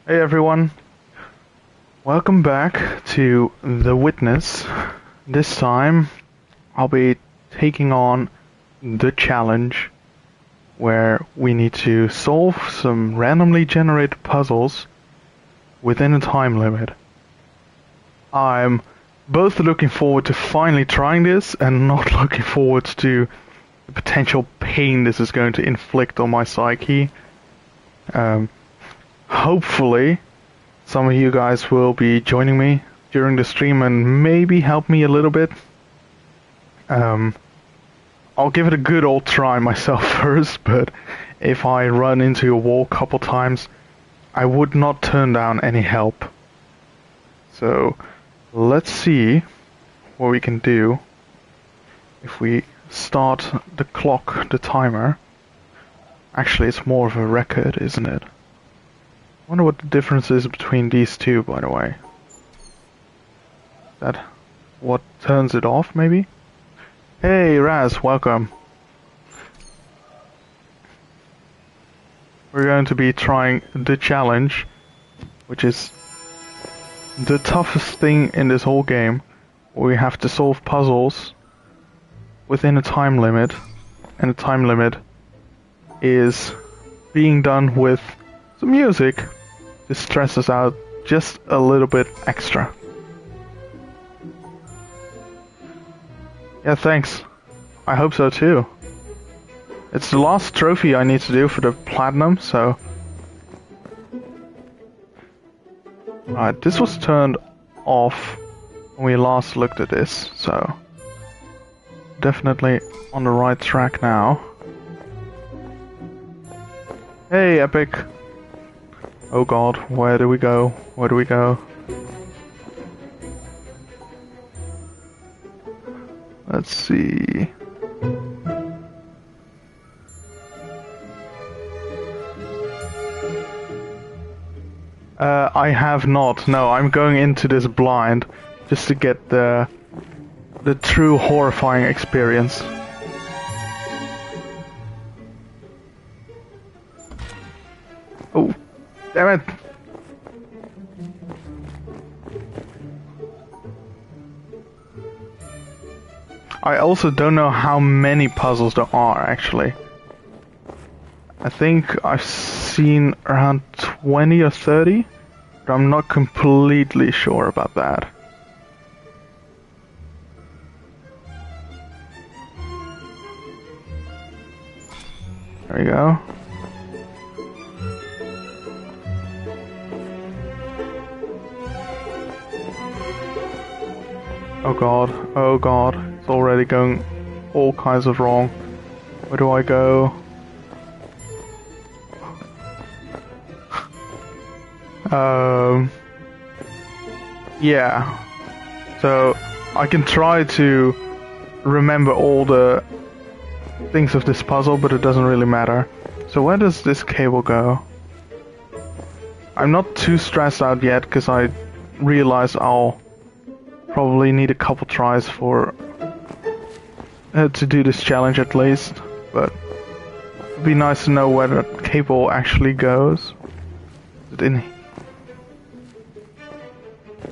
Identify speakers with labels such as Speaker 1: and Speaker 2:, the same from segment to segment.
Speaker 1: Hey everyone, welcome back to The Witness. This time I'll be taking on the challenge where we need to solve some randomly generated puzzles within a time limit. I'm both looking forward to finally trying this and not looking forward to the potential pain this is going to inflict on my psyche. Hopefully some of you guys will be joining me during the stream and maybe help me a little bit. I'll give it a good old try myself first, but if I run into a wall a couple times, I would not turn down any help. So let's see what we can do if we start the clock, the timer. Actually, it's more of a record, isn't it? I wonder what the difference is between these two, by the way. That what turns it off, maybe? Hey, Raz, welcome. We're going to be trying the challenge, which is the toughest thing in this whole game, where we have to solve puzzles within a time limit, and the time limit is being done with some music to stress us out just a little bit extra. Yeah, thanks. I hope so too. It's the last trophy I need to do for the platinum, so... Alright, this was turned off when we last looked at this, so... Definitely on the right track now. Hey, Epic! Oh god, where do we go? Where do we go? Let's see... I have not. No, I'm going into this blind just to get the true horrifying experience. Oh, damn it! I also don't know how many puzzles there are, actually. I think I've seen around 20 or 30, but I'm not completely sure about that. There we go. Oh god, it's already going all kinds of wrong. Where do I go? Yeah. So, I can try to remember all the things of this puzzle, but it doesn't really matter. So where does this cable go? I'm not too stressed out yet, because I realize I'll probably need a couple tries for to do this challenge at least, but it'd be nice to know where the cable actually goes. Is it in?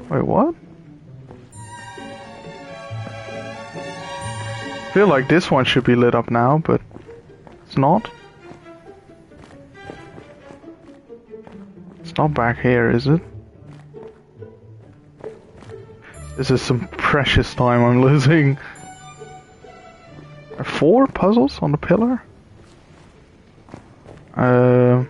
Speaker 1: Wait, what? I feel like this one should be lit up now, but it's not. It's not back here, is it? This is some precious time I'm losing. Are 4 puzzles on the pillar? Is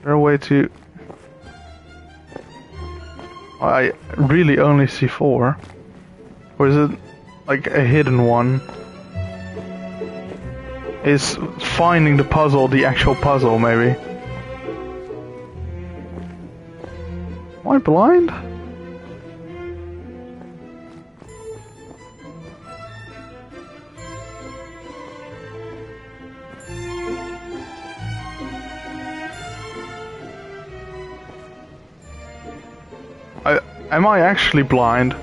Speaker 1: there a way to... I really only see 4. Or is it like a hidden one? Is finding the puzzle the actual puzzle, maybe? Am I blind? Am I actually blind?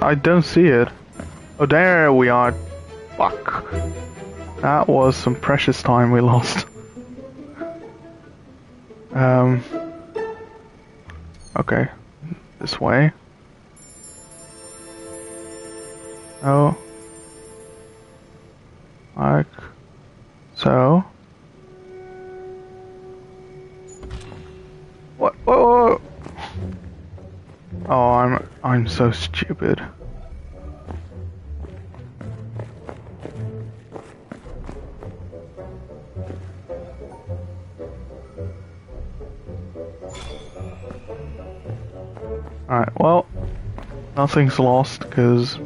Speaker 1: I don't see it. Oh, there we are. Fuck. That was some precious time we lost. Okay. This way. Oh. Like so. What? Whoa! Oh, I'm so stupid. Alright, well, nothing's lost, because,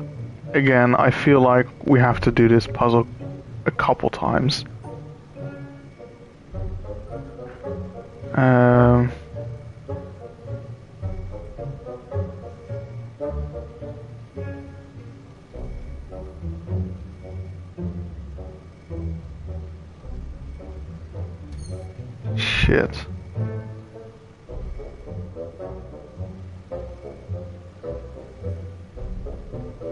Speaker 1: again, I feel like we have to do this puzzle a couple times. Shit.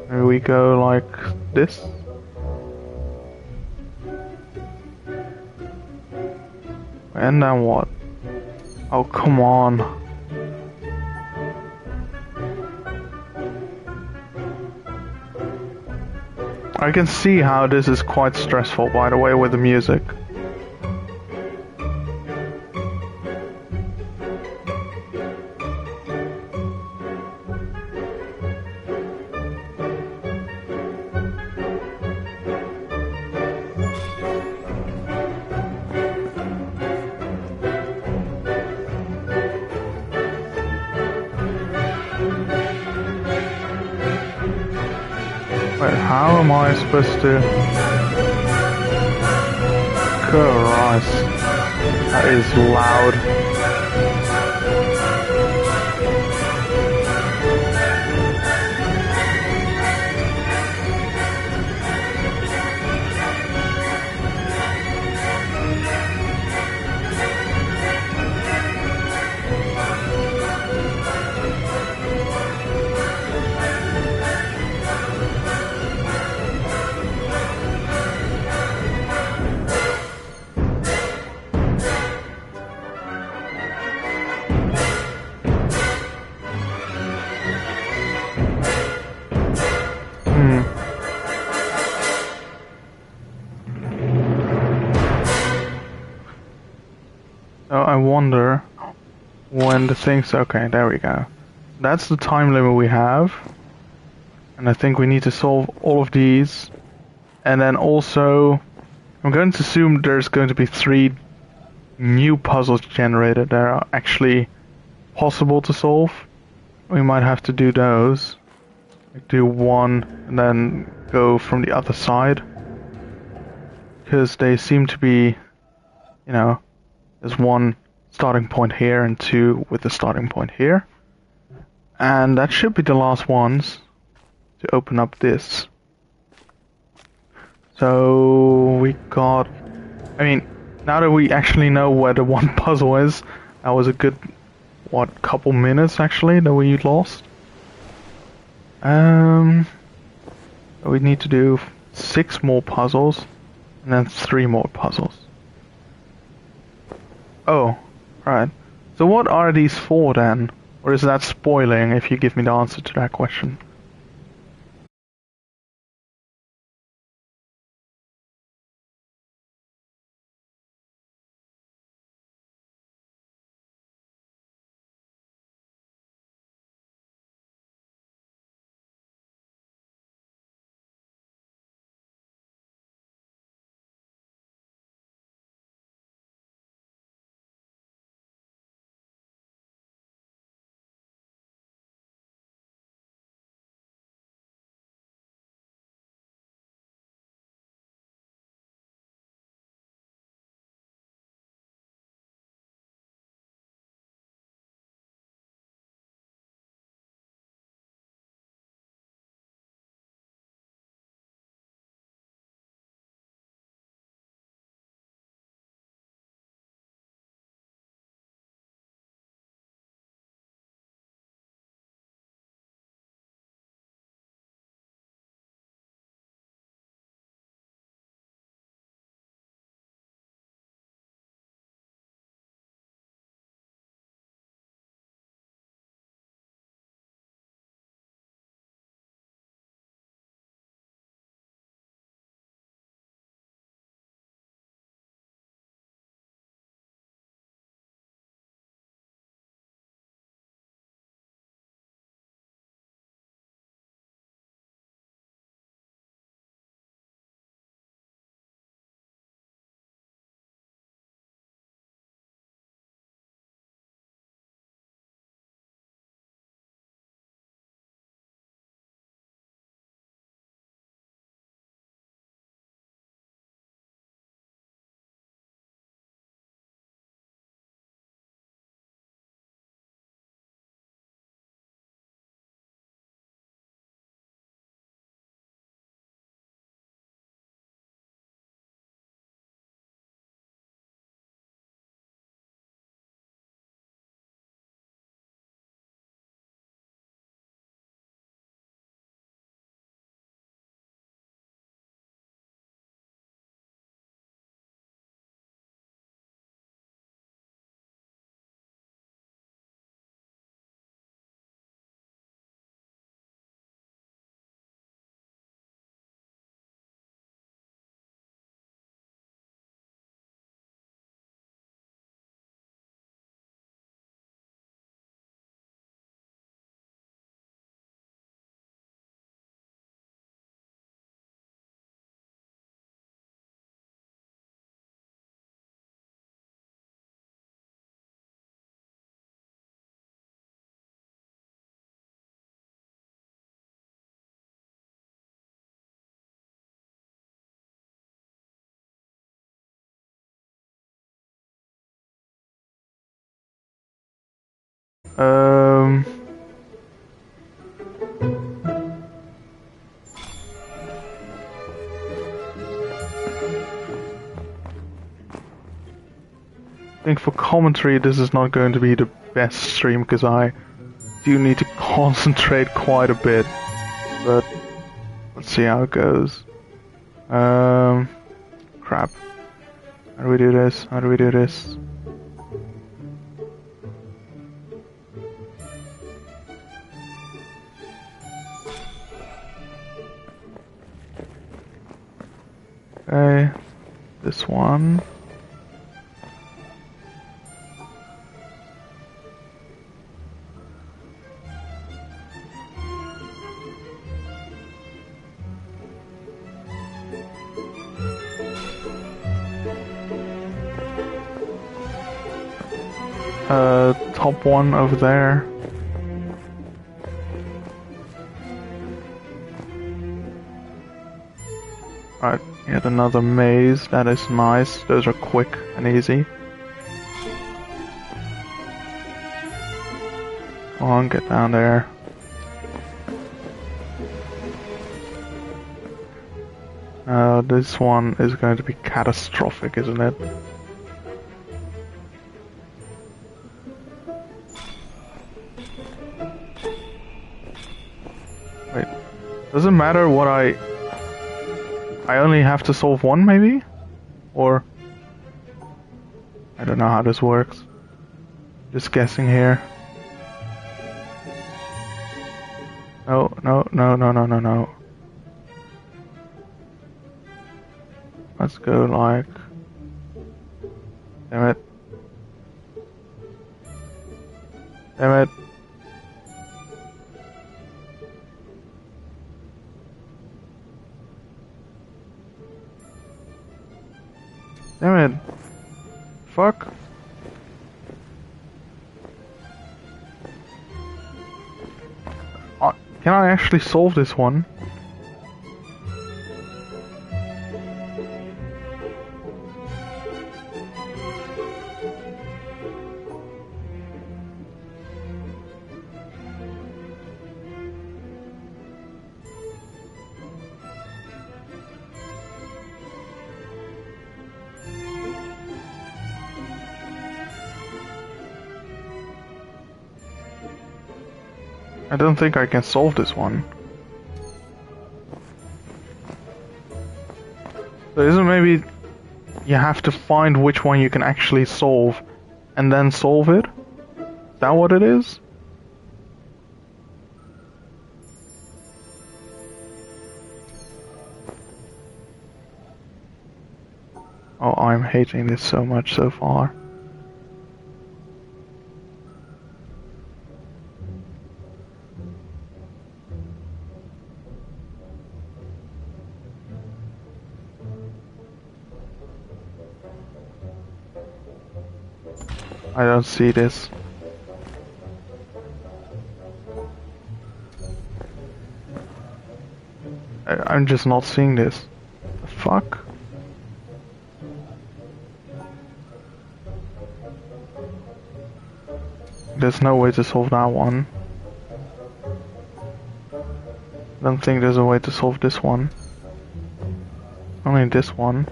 Speaker 1: Here we go like this. And then what? Oh, come on. I can see how this is quite stressful, by the way, with the music. Wait, how am I supposed to... Christ. That is loud. So I wonder when the things... Okay, there we go. That's the time limit we have. And I think we need to solve all of these. And then also, I'm going to assume there's going to be 3 new puzzles generated that are actually possible to solve. We might have to do those. Like do one and then go from the other side. Because they seem to be, you know, there's 1 starting point here and 2 with the starting point here. And that should be the last ones to open up this. So we got... I mean, now that we actually know where the 1 puzzle is, that was a good, what, couple minutes actually that we lost. We need to do 6 more puzzles and then 3 more puzzles. Oh, right. So what are these for then? Or is that spoiling if you give me the answer to that question? Um. I think for commentary this is not going to be the best stream because I do need to concentrate quite a bit, but let's see how it goes. Crap. How do we do this? How do we do this? Okay, this one. Top one over there. Alright, yet another maze. That is nice. Those are quick and easy. Come on, get down there. This one is going to be catastrophic, isn't it? Wait, doesn't matter what I only have to solve one, maybe? Or I don't know how this works. Just guessing here. No, no, no, no, no, no, no. Let's go like... Damn it. Damn it. Damn it. Fuck. Can I actually solve this one? I don't think I can solve this one. So isn't maybe you have to find which one you can actually solve and then solve it? Is that what it is? Oh, I'm hating this so much so far. I don't see this. I'm just not seeing this. The fuck? There's no way to solve that one. I don't think there's a way to solve this one. Only this one.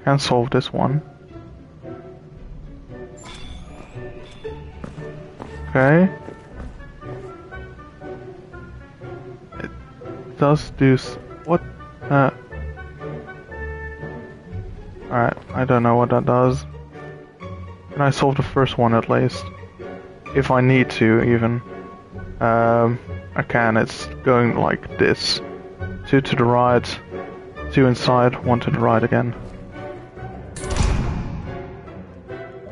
Speaker 1: Can't solve this one. Okay. It does do what? Alright, I don't know what that does. Can I solve the first one at least? If I need to, even. I can. It's going like this. 2 to the right, 2 inside, 1 to the right again.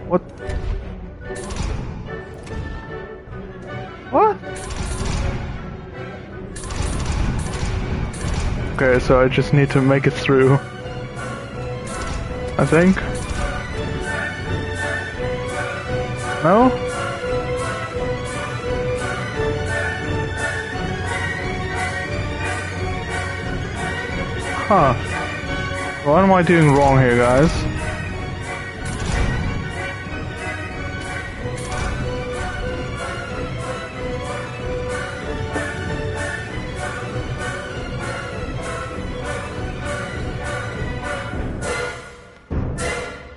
Speaker 1: What? What? Okay, so I just need to make it through. I think. No? Huh. What am I doing wrong here, guys?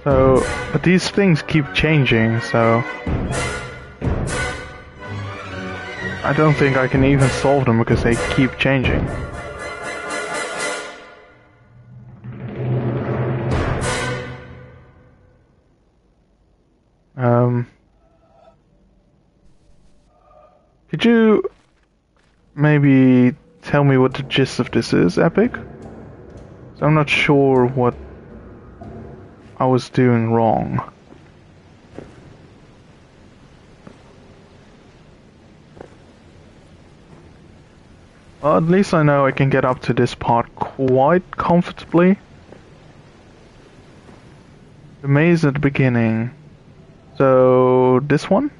Speaker 1: So, but these things keep changing, so I don't think I can even solve them because they keep changing. Could you maybe tell me what the gist of this is, Epic? So I'm not sure what I was doing wrong. Well, at least I know I can get up to this part quite comfortably. The maze at the beginning. So, this one?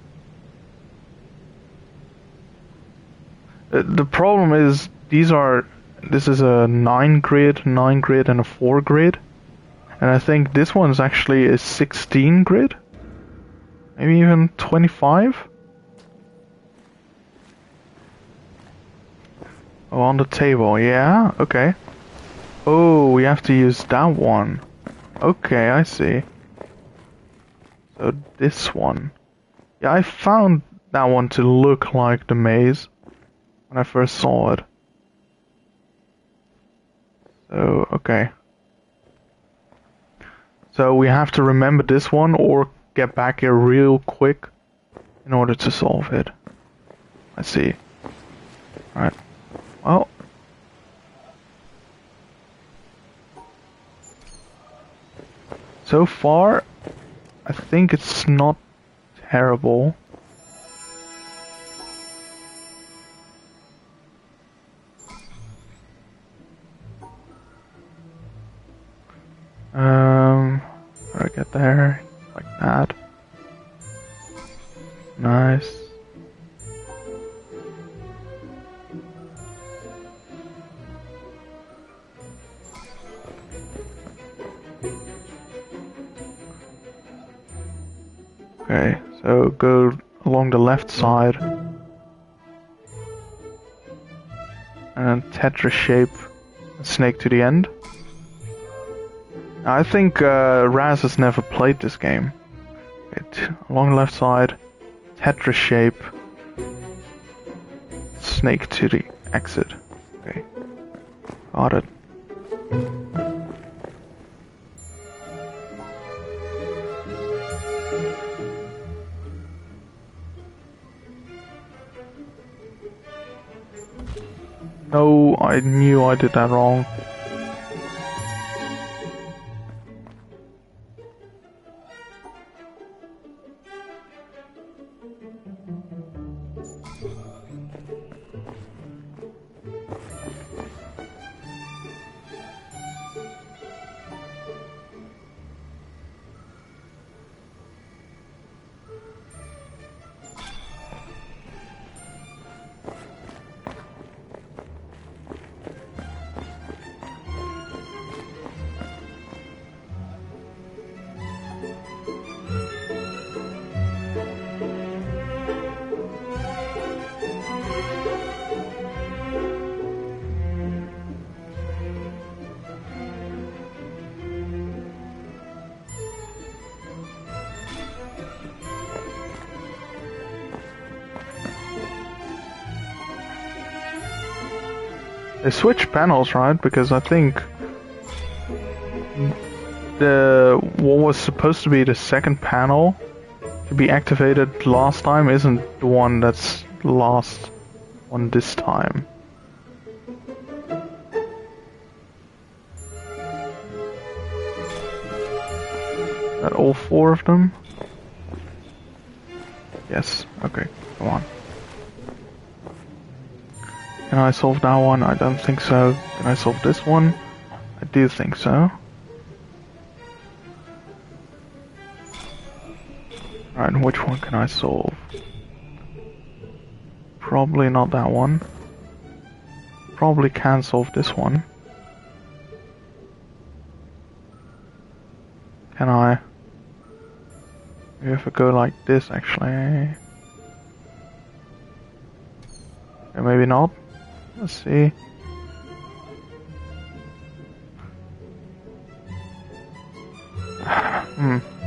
Speaker 1: The problem is, this is a 9 grid, and a 4 grid. And I think this one's actually a 16 grid? Maybe even 25? Oh, on the table, yeah, okay. Oh, we have to use that one. Okay, I see. So this one. Yeah, I found that one to look like the maze when I first saw it. So, okay. So we have to remember this one or get back here real quick in order to solve it. I see. Alright. Well. So far, I think it's not terrible. How do I get there? Like that. Nice. Okay, so go along the left side. And Tetris shape and snake to the end. I think Raz has never played this game. Along the left side, Tetris shape, snake to the exit. Okay, got it. No, I knew I did that wrong. They switch panels, right? Because I think what was supposed to be the second panel to be activated last time isn't the one that's last one this time. Are all 4 of them? Yes. Okay. Come on. Can I solve that one? I don't think so. Can I solve this one? I do think so. Alright, which one can I solve? Probably not that one. Probably can solve this one. Can I? Maybe if I go like this, actually. Yeah, maybe not. Let's see.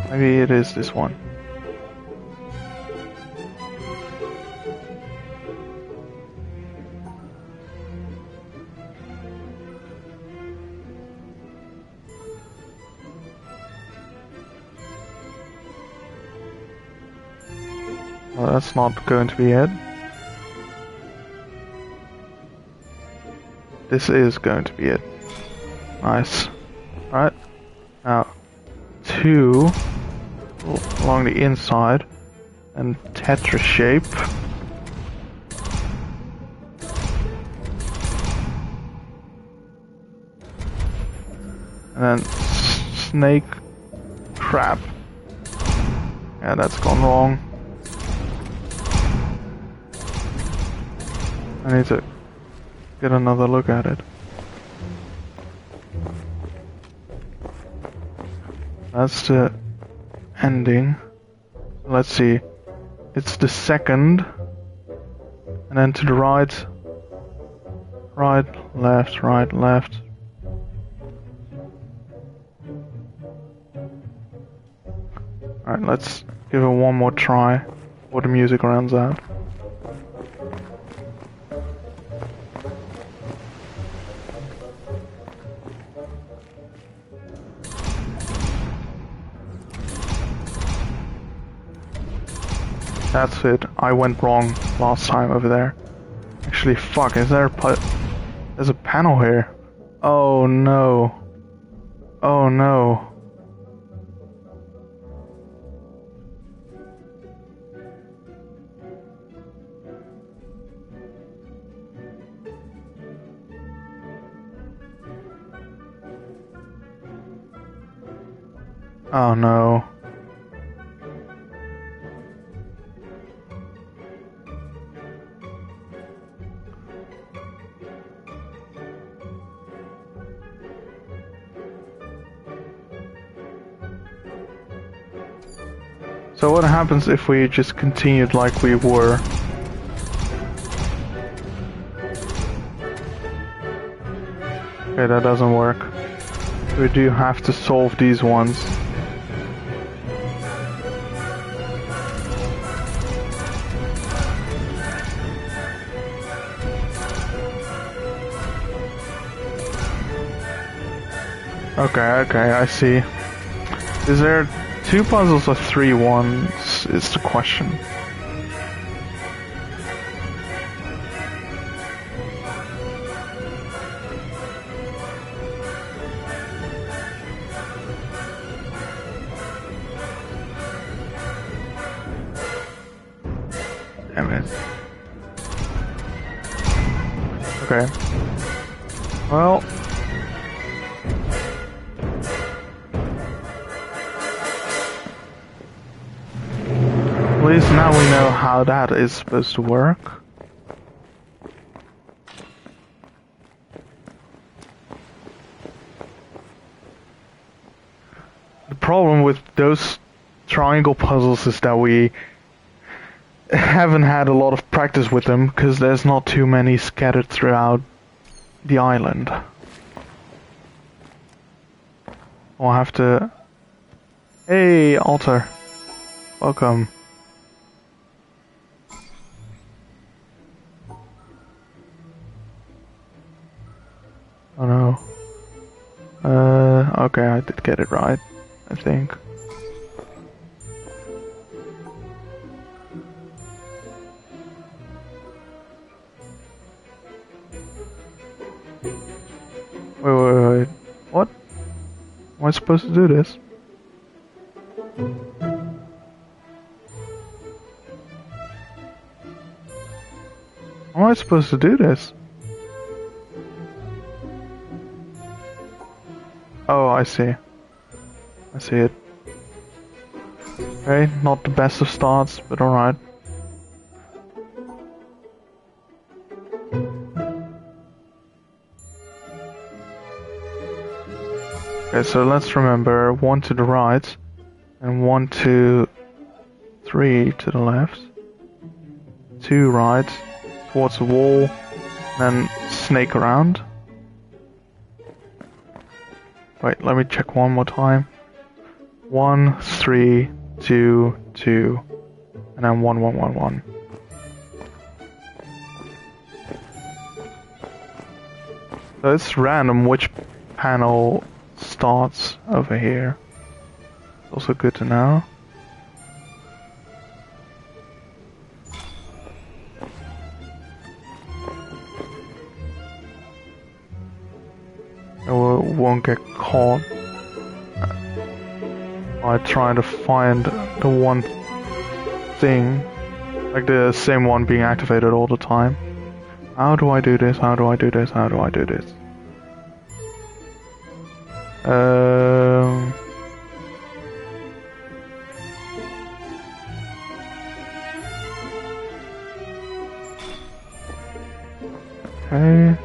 Speaker 1: Maybe it is this one. Well, that's not going to be it. This is going to be it. Nice. Alright. Now, 2 along the inside and Tetris shape. And then snake crab. Yeah, that's gone wrong. I need to get another look at it. That's the ending. Let's see. It's the second. And then to the right. Right, left, right, left. Alright, let's give it one more try before the music runs out. That's it. I went wrong last time over there. Actually, fuck, is there there's a panel here. Oh no. Oh no. Oh no. So what happens if we just continued like we were? Okay, that doesn't work. We do have to solve these ones. Okay, I see. Is there 2 puzzles or 3 ones is the question. Damn it. Okay. Well. At least now we know how that is supposed to work. The problem with those triangle puzzles is that we haven't had a lot of practice with them because there's not too many scattered throughout the island. We'll have to... Hey, Alter. Welcome. Oh no. Okay, I did get it right, I think. Wait. What? Am I supposed to do this? How am I supposed to do this? Oh, I see. I see it. Okay, not the best of starts, but alright. Okay, so let's remember 1 to the right and 1, 2, 3 to the left. 2 right towards the wall, then snake around. Wait, let me check one more time. 1, 3, 2, 2, and then 1, 1, 1, 1. So it's random which panel starts over here. It's also good to know. And we won't get caught by trying to find the one thing, like the same one being activated all the time. How do I do this? How do I do this? How do I do this? Okay.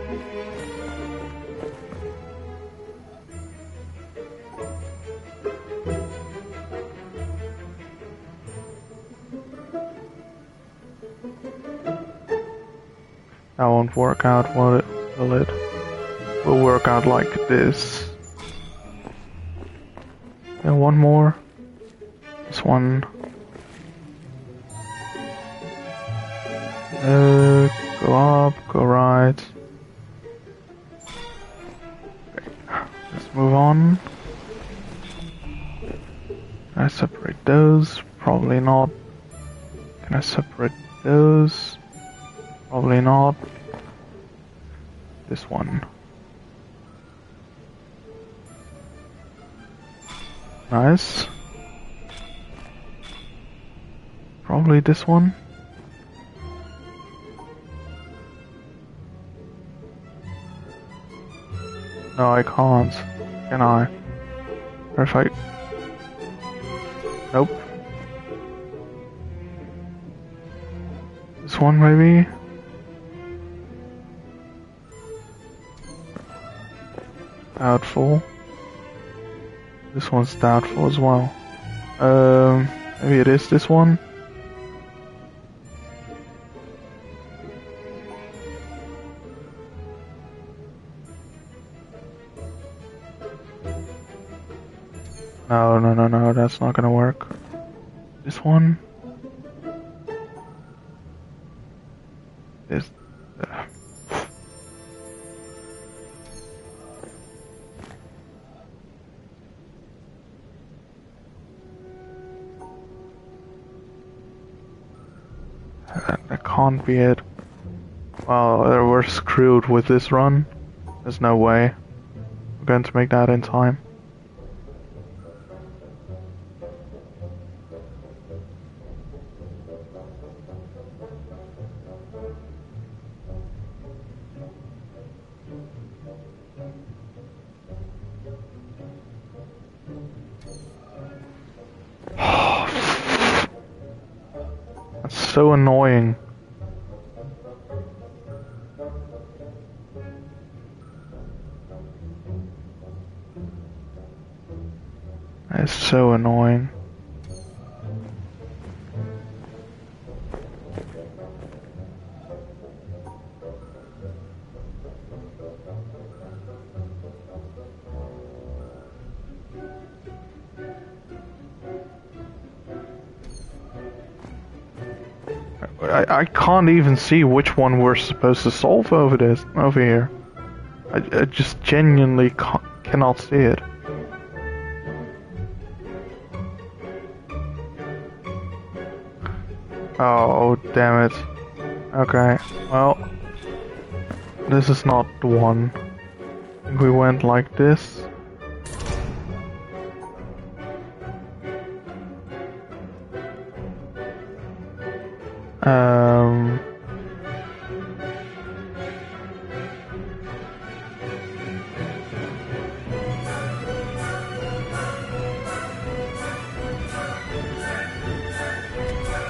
Speaker 1: That won't work out, will it? Will work out like this. And one more. This one. Go up, go right. Okay. Let's move on. Can I separate those? Probably not. Can I separate those? Probably not. This one. Nice. Probably this one. No, I can't. Can I? Or if I... Nope. This one maybe? Doubtful. This one's doubtful as well. Maybe it is this one? No, that's not gonna work. This one? This... That can't be it. Well, we're screwed with this run. There's no way we're going to make that in time. That's so annoying. It's so annoying. I can't even see which one we're supposed to solve over here. I just genuinely cannot see it. Oh, damn it. Okay, well, this is not the one. I think we went like this.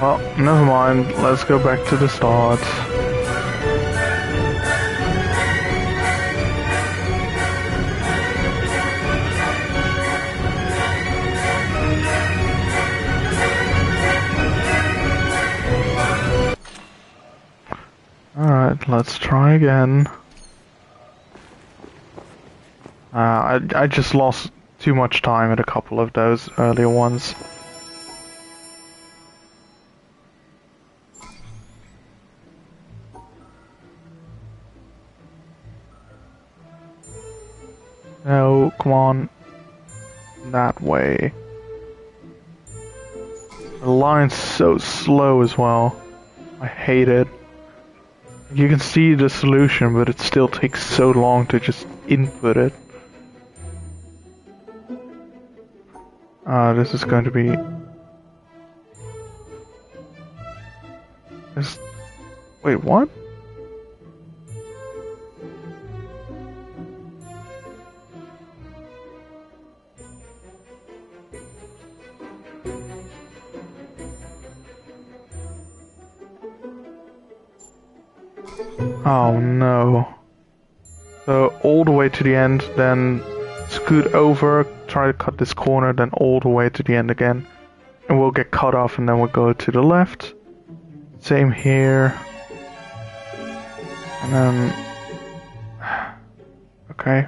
Speaker 1: Well, never mind. Let's go back to the start. Let's try again. I just lost too much time at a couple of those earlier ones. No, come on. That way. The line's so slow as well. I hate it. You can see the solution, but it still takes so long to just input it. This is going to be... Wait, what? Oh no. So all the way to the end, then scoot over, try to cut this corner, then all the way to the end again. And we'll get cut off and then we'll go to the left. Same here. And then... Okay.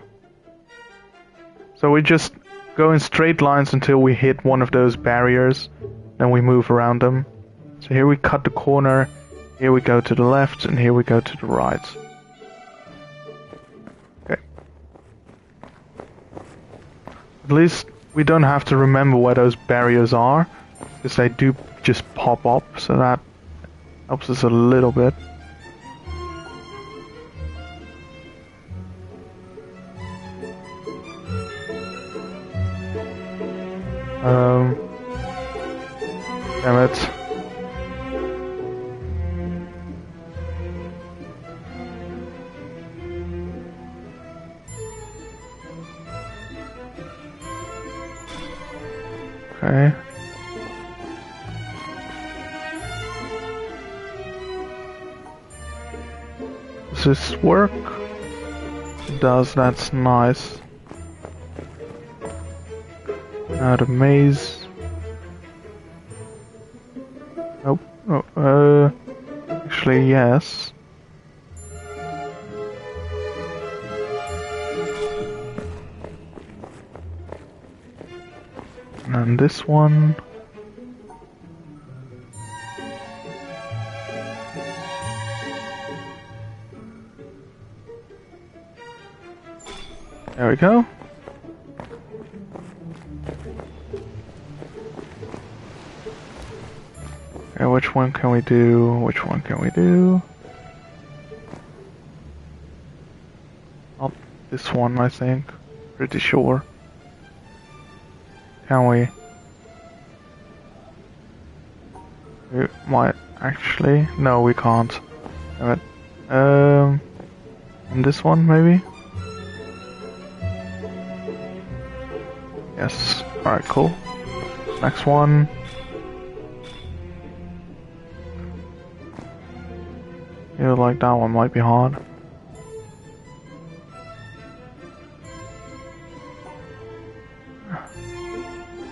Speaker 1: So we just go in straight lines until we hit one of those barriers. Then we move around them. So here we cut the corner. Here we go to the left, and here we go to the right. Okay. At least we don't have to remember where those barriers are, because they do just pop up, so that helps us a little bit. Damn it. Okay. Does this work? It does, that's nice. Now the maze. Nope. Oh, actually, yes. And this one. There we go. Okay, which one can we do? Which one can we do? Oh, this one, I think. Pretty sure. Can we? We might actually. No, we can't. Damn it. And this one maybe? Yes. Alright, cool. Next one. Yeah, like that one might be hard.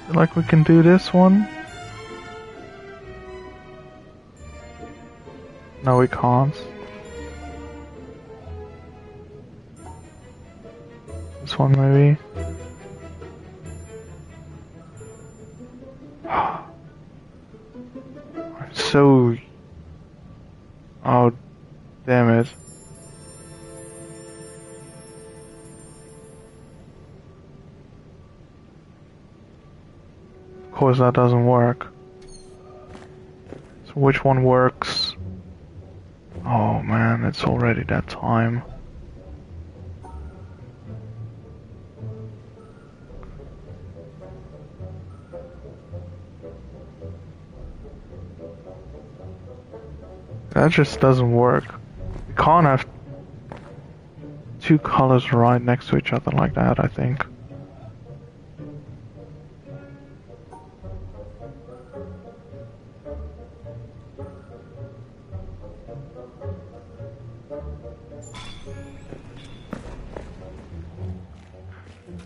Speaker 1: Feel like we can do this one. No, we can't. This one maybe. I'm so... Oh, damn it. Of course that doesn't work. So which one works? Oh man, it's already that time. That just doesn't work. You can't have two colors right next to each other like that, I think.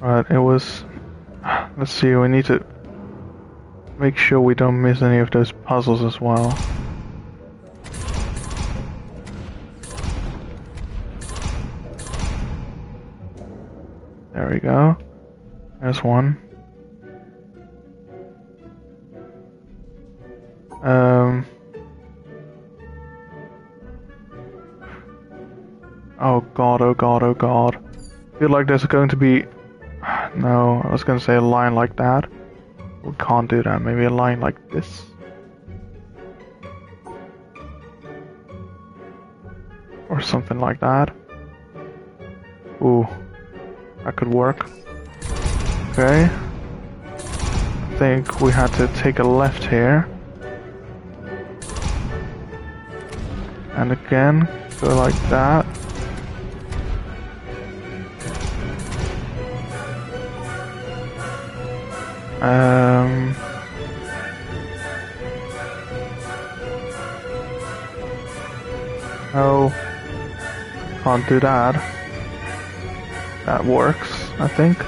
Speaker 1: Right, it was... Let's see, we need to make sure we don't miss any of those puzzles as well. There we go. There's one. Oh god, oh god, oh god. I feel like there's going to be... No, I was gonna say a line like that. We can't do that. Maybe a line like this. Or something like that. Ooh. That could work. Okay. I think we had to take a left here. And again, go like that. No, can't do that. That works, I think.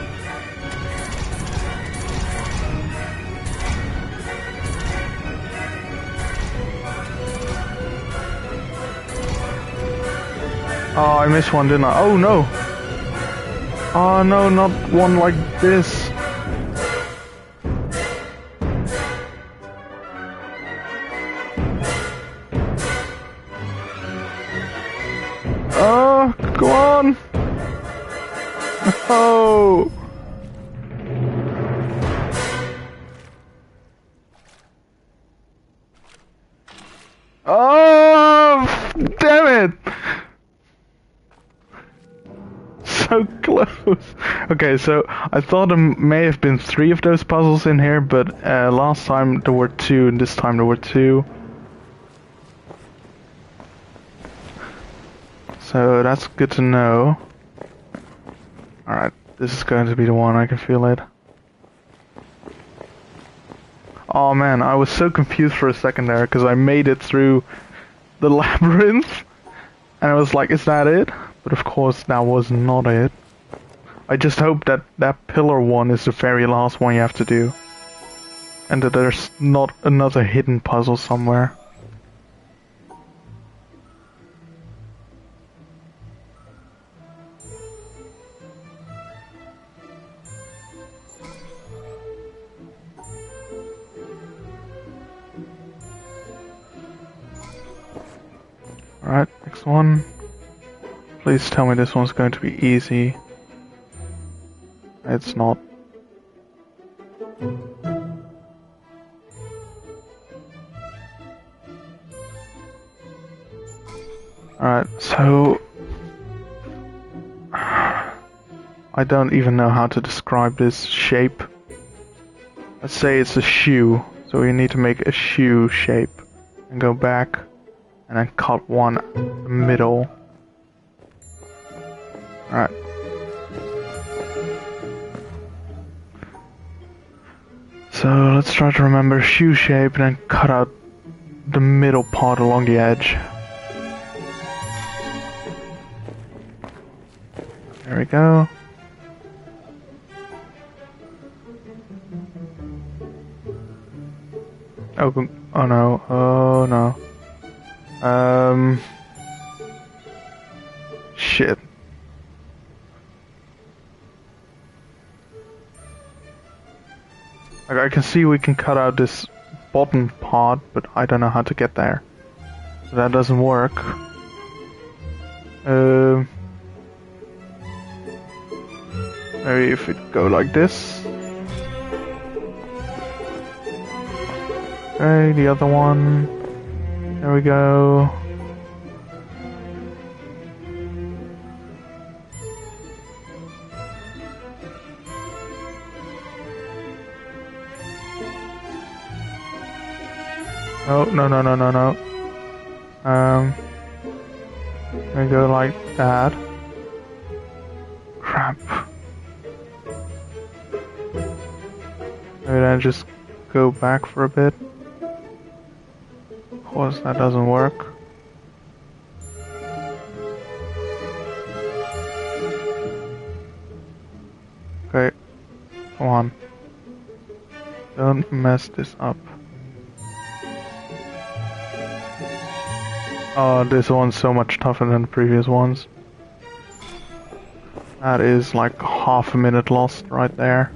Speaker 1: Oh, I missed one, didn't I? Oh no! Oh no, not one like this. Oh, go on! Oh! Oh! Damn it! So close. Okay, so I thought there may have been 3 of those puzzles in here, but last time there were 2, and this time there were 2. So that's good to know. Alright, this is going to be the one, I can feel it. Oh man, I was so confused for a second there, because I made it through the labyrinth, and I was like, is that it? But of course that was not it. I just hope that that pillar one is the very last one you have to do. And that there's not another hidden puzzle somewhere. Alright, next one. Please tell me this one's going to be easy. It's not. Alright, so... I don't even know how to describe this shape. Let's say it's a shoe. So we need to make a shoe shape. And go back. And then cut one middle. Alright. So let's try to remember shoe shape and then cut out the middle part along the edge. There we go. Oh, oh no, oh no. Shit. Like, I can see we can cut out this bottom part, but I don't know how to get there. So that doesn't work. Maybe if it go like this. Okay, the other one. There we go. Oh, no, no, no, no, no. We go like that. Crap. Maybe then just go back for a bit. Of course, that doesn't work. Okay, come on. Don't mess this up. Oh, this one's so much tougher than the previous ones. That is like half a minute lost right there.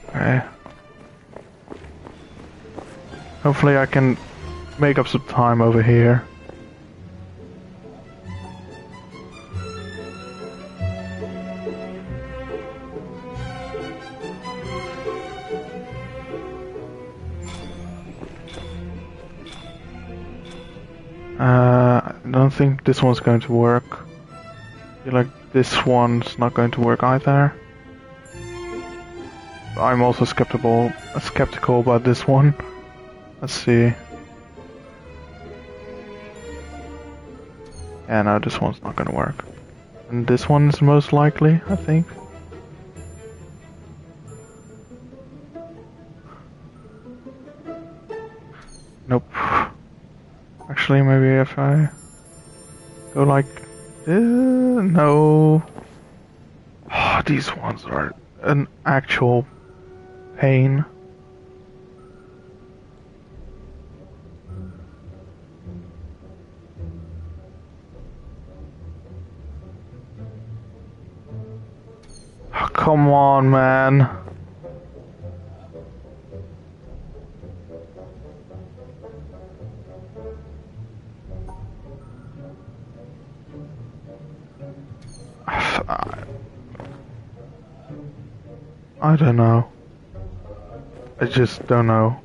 Speaker 1: Okay. Hopefully I can make up some time over here. I don't think this one's going to work. I feel like this one's not going to work either. I'm also skeptical about this one. Let's see. Yeah, no, this one's not gonna work. And this one's most likely, I think. Nope. Actually, maybe if I go like this, no. Oh, these ones are an actual pain. Oh, come on, man. I don't know. I just don't know.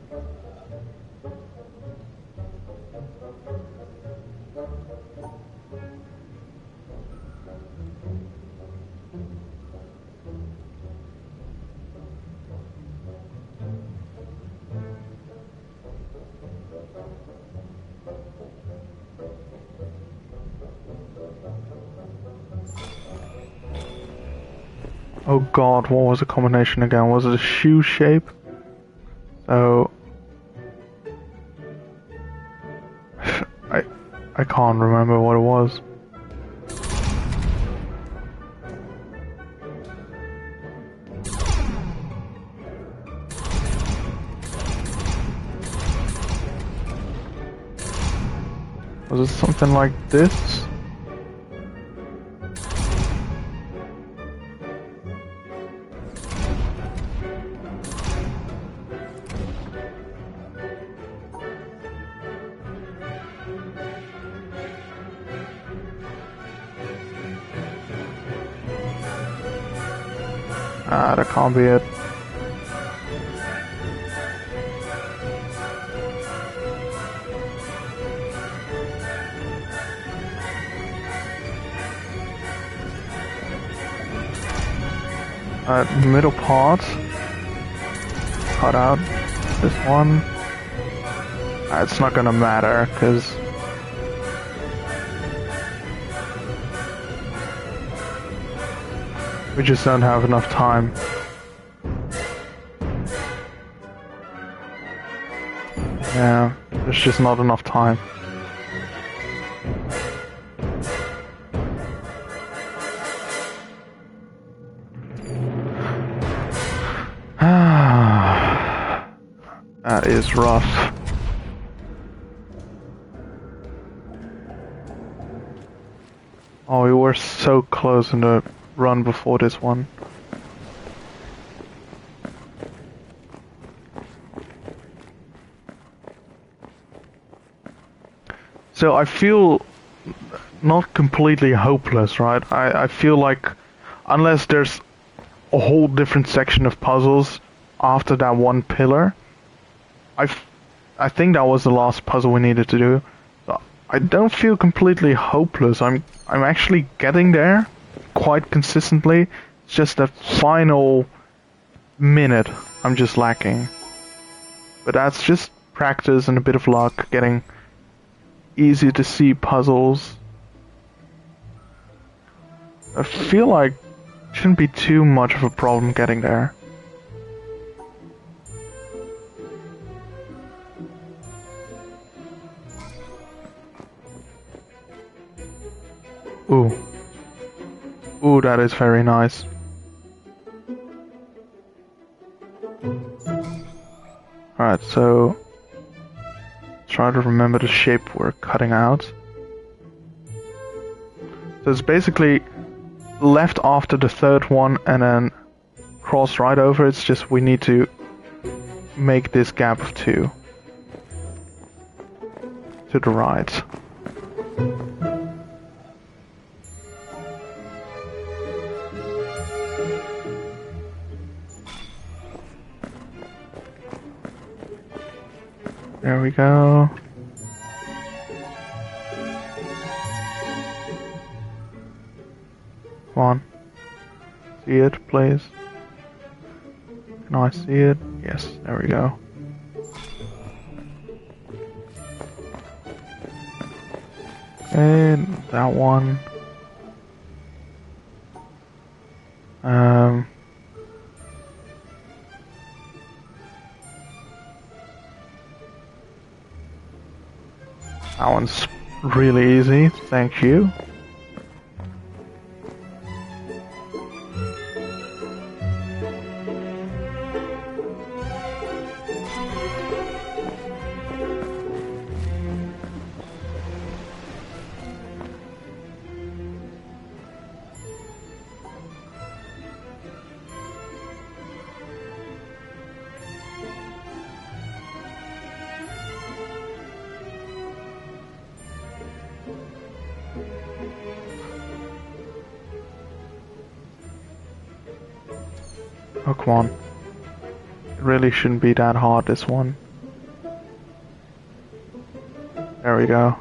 Speaker 1: Oh god, what was the combination again? Was it a shoe shape? So I can't remember what it was. Was it something like this? Ah, that can't be it. Middle part. Cut out this one. It's not gonna matter, because we just don't have enough time. Yeah, there's just not enough time. That is rough. Oh, we were so close in the run before this one. So I feel not completely hopeless, right? I feel like unless there's a whole different section of puzzles after that one pillar, I think that was the last puzzle we needed to do. I don't feel completely hopeless. I'm actually getting there quite consistently. It's just that final minute I'm just lacking. But that's just practice and a bit of luck, getting easy to see puzzles. I feel like it shouldn't be too much of a problem getting there. Ooh. Ooh, that is very nice. Alright, so try to remember the shape we're cutting out. So it's basically left after the third one and then cross right over. It's just we need to make this gap of 2 to the right. There we go. Come on. See it, please? Can I see it? Yes, there we go. And that one. That one's really easy, thank you. Oh, come on. It really shouldn't be that hard, this one. There we go.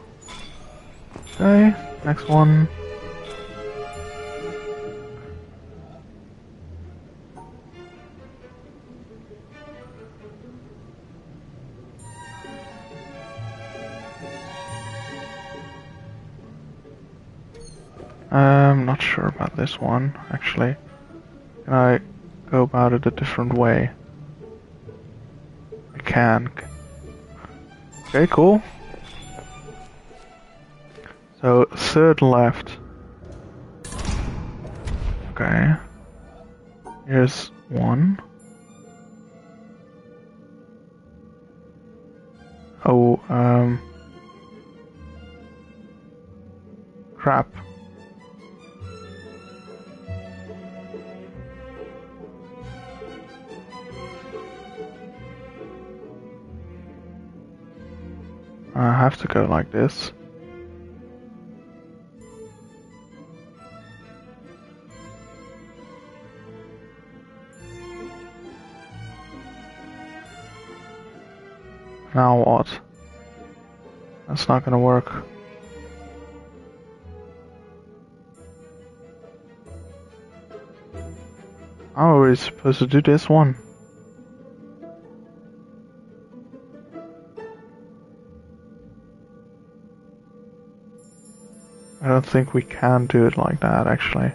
Speaker 1: Okay, next one. Not sure about this one, actually. Can I go about it a different way? I can. Okay, cool. So, third left. Okay. Here's one. Oh, crap. I have to go like this. Now what? That's not gonna work. How are we supposed to do this one? I don't think we can do it like that, actually.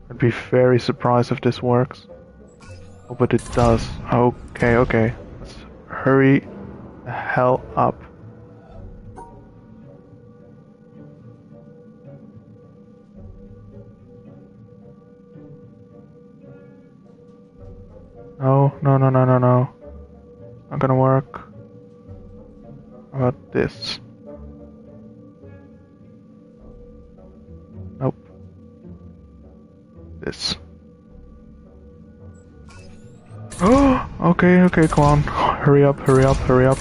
Speaker 1: I'd be very surprised if this works. Oh, but it does. Okay, okay. Let's hurry the hell up. No, no, no, no, no, no. Not gonna work. How about this? Nope. This. Oh, okay, okay, come on. Hurry up, hurry up, hurry up.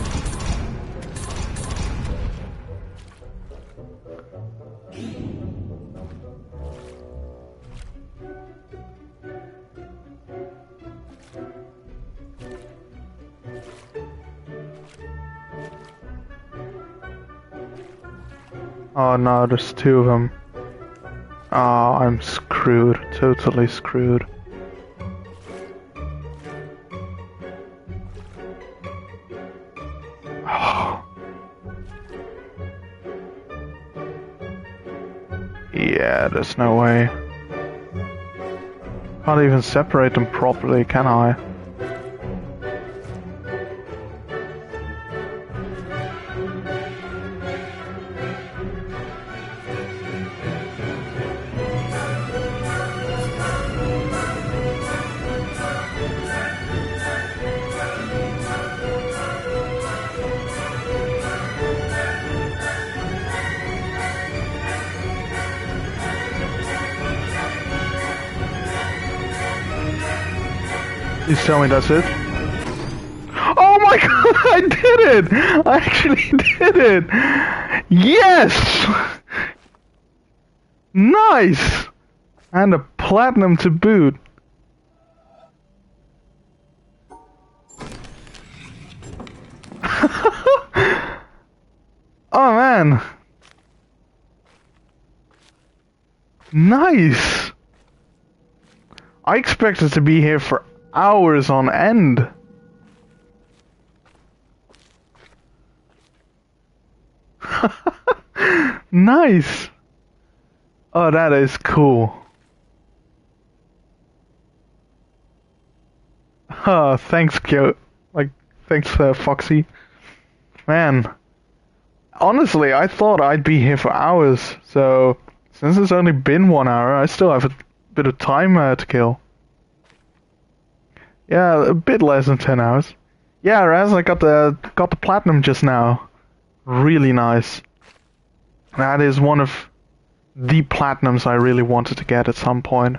Speaker 1: Oh no, there's 2 of them. Oh, I'm screwed. Totally screwed. Yeah, there's no way. Can't even separate them properly, can I? Please tell me that's it. Oh my god, I did it! I actually did it! Yes! Nice! And a platinum to boot. Oh man. Nice! I expected to be here for hours on end. Nice. Oh, that is cool. Thanks, Kyo. Thanks, Foxy. Man, honestly, I thought I'd be here for hours. So, since it's only been 1 hour, I still have a bit of time to kill. Yeah, a bit less than 10 hours. Yeah, Raz, I got the platinum just now. Really nice. That is one of the platinums I really wanted to get at some point.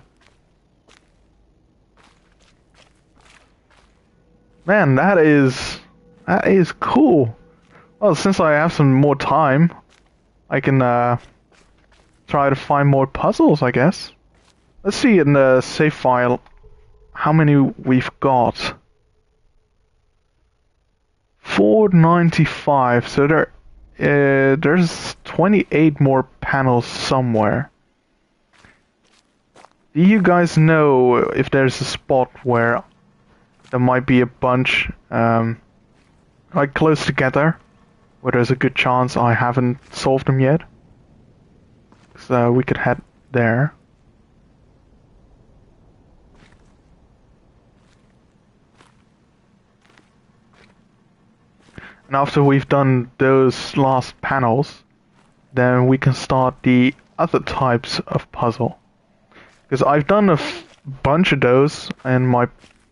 Speaker 1: Man, that is cool. Well, since I have some more time, I can try to find more puzzles, I guess. Let's see in the save file how many we've got. 495. So there's 28 more panels somewhere. Do you guys know if there's a spot where there might be a bunch like close together, where there's a good chance I haven't solved them yet? So we could head there. And after we've done those last panels, then we can start the other types of puzzle. Because I've done a bunch of those in my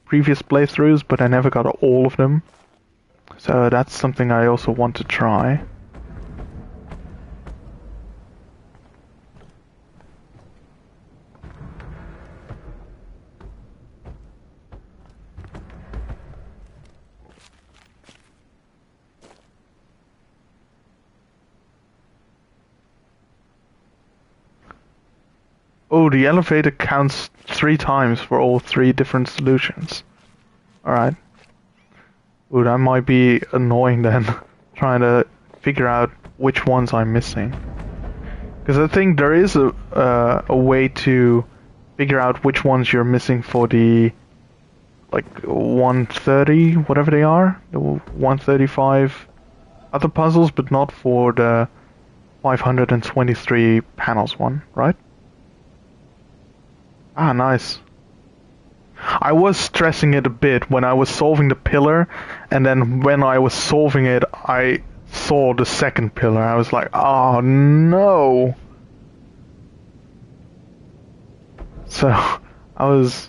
Speaker 1: previous playthroughs, but I never got all of them. So that's something I also want to try. Oh, the elevator counts 3 times for all 3 different solutions. Alright. Ooh, that might be annoying then, trying to figure out which ones I'm missing. Because I think there is a way to figure out which ones you're missing for the, like, 130, whatever they are, the 135 other puzzles, but not for the 523 panels one, right? Ah, nice. I was stressing it a bit when I was solving the pillar, and then when I was solving it, I saw the second pillar. I was like, oh no! So, I was...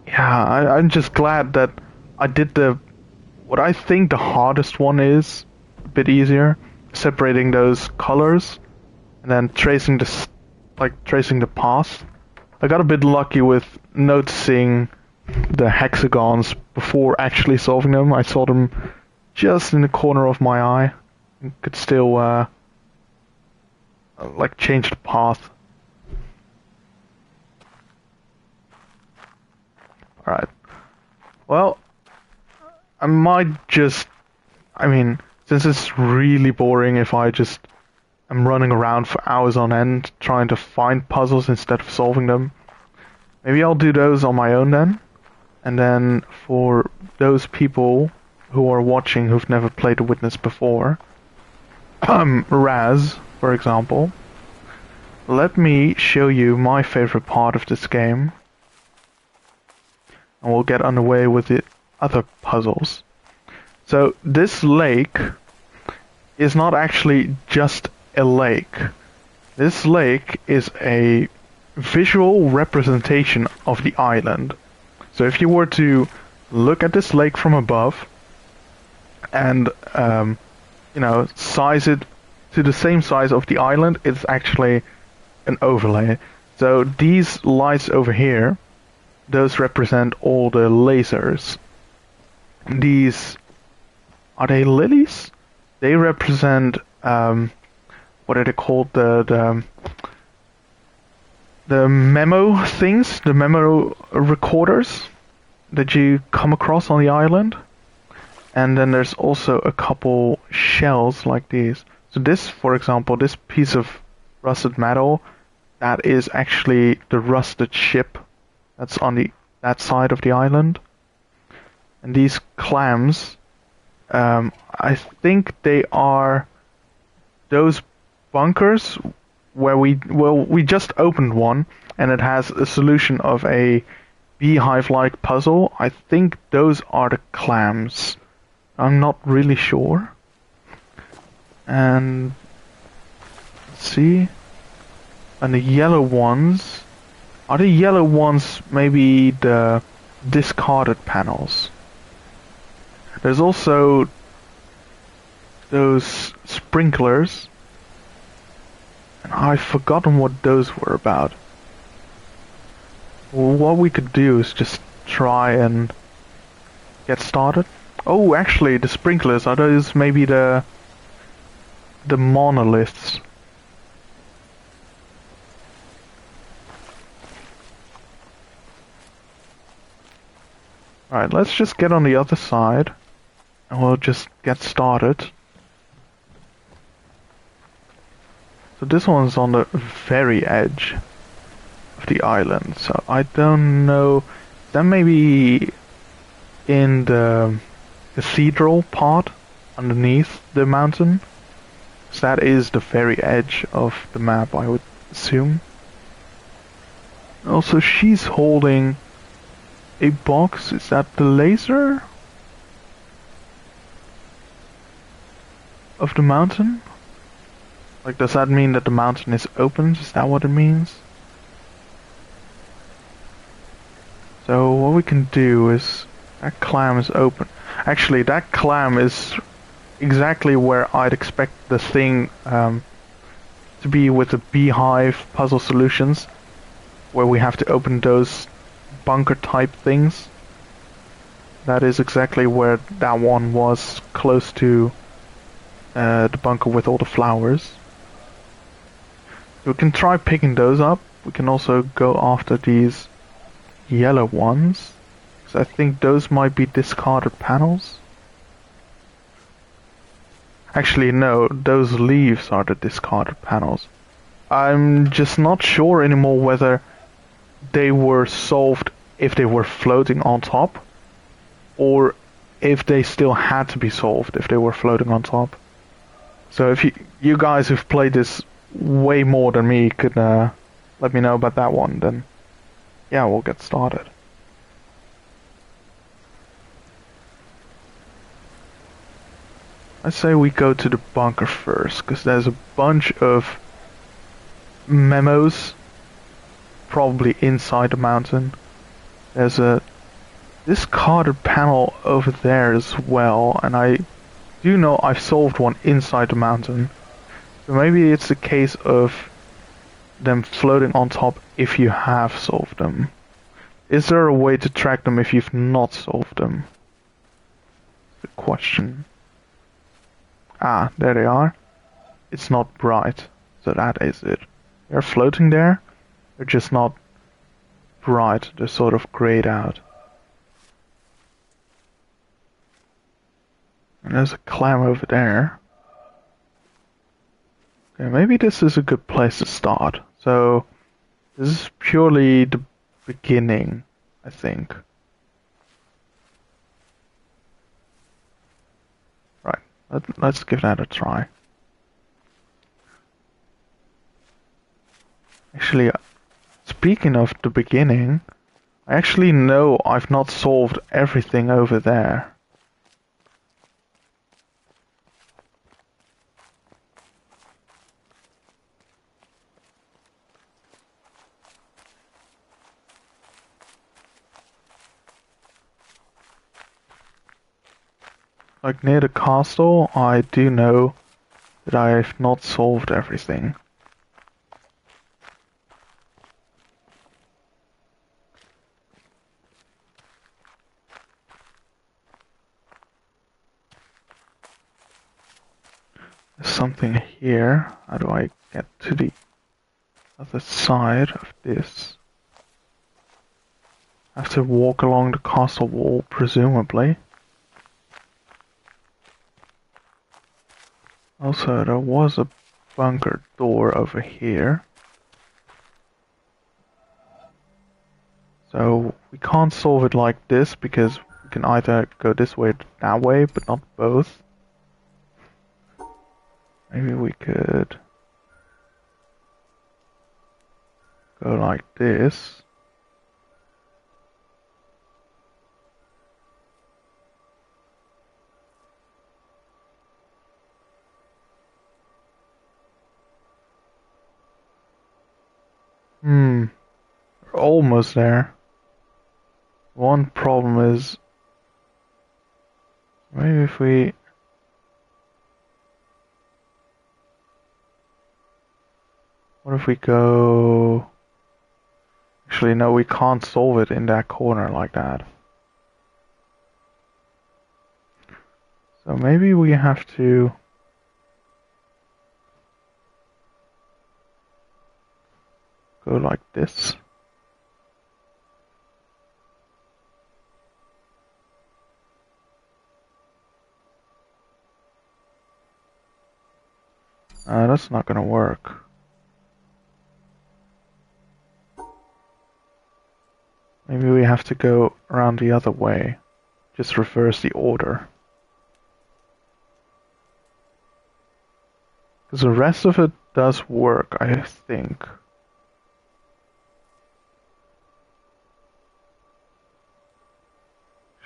Speaker 1: Yeah, I'm just glad that I did what I think the hardest one is a bit easier. Separating those colors, and then tracing the path. I got a bit lucky with noticing the hexagons before actually solving them. I saw them just in the corner of my eye and could still change the path. Alright. Well, I might just... I mean, since it's really boring if I just am running around for hours on end trying to find puzzles instead of solving them. Maybe I'll do those on my own then. And then for those people who are watching who've never played The Witness before, Raz, for example, let me show you my favorite part of this game, and we'll get underway with the other puzzles. So this lake is not actually just a lake. This lake is a visual representation of the island. So if you were to look at this lake from above and size it to the same size of the island, it's actually an overlay. So these lights over here, those represent all the lasers. These, are they lilies? They represent what are they called? The memo things, the memo recorders that you come across on the island. And then there's also a couple shells like these. So this, for example, this piece of rusted metal, that is actually the rusted ship that's on that side of the island. And these clams, I think they are those bunkers where we just opened one, and it has a solution of a beehive-like puzzle. I think those are the clams. I'm not really sure. And let's see. And the yellow ones, are the yellow ones maybe the discarded panels? There's also those sprinklers, and I've forgotten what those were about. Well, what we could do is just try and get started. Oh, actually, the sprinklers, are those maybe the monoliths? Alright, let's just get on the other side, and we'll just get started. So this one's on the very edge of the island, so I don't know, that maybe in the cathedral part underneath the mountain. So that is the very edge of the map, I would assume. Also, she's holding a box. Is that the laser of the mountain? Like, does that mean that the mountain is open? Is that what it means? So what we can do is, that clam is open. Actually, that clam is exactly where I'd expect the thing to be with the beehive puzzle solutions, where we have to open those bunker type things. That is exactly where that one was, close to the bunker with all the flowers. So we can try picking those up. We can also go after these yellow ones, because I think those might be discarded panels. Actually, no, those leaves are the discarded panels. I'm just not sure anymore whether they were solved if they were floating on top, or if they still had to be solved if they were floating on top. So if you guys who've played this way more than me could let me know about that one, then yeah, we'll get started. I say we go to the bunker first, because there's a bunch of memos probably inside the mountain. There's a discarded panel over there as well, and I do know I've solved one inside the mountain. So maybe it's a case of them floating on top if you have solved them. Is there a way to track them if you've not solved them? Good question. Ah, there they are. It's not bright, so that is it. They're floating there, they're just not bright, they're sort of grayed out. And there's a clam over there. Okay, maybe this is a good place to start. So, this is purely the beginning, I think. Right, let's give that a try. Actually, speaking of the beginning, I actually know I've not solved everything over there. Like near the castle, I do know that I've not solved everything. There's something here. How do I get to the other side of this? I have to walk along the castle wall, presumably. Also, there was a bunker door over here. So we can't solve it like this because we can either go this way or that way, but not both. Maybe we could go like this. We're almost there. One problem is maybe if we what if we go... Actually, no, we can't solve it in that corner like that. So maybe we have to... go like this. That's not gonna work. Maybe we have to go around the other way. Just reverse the order. Because the rest of it does work, I think.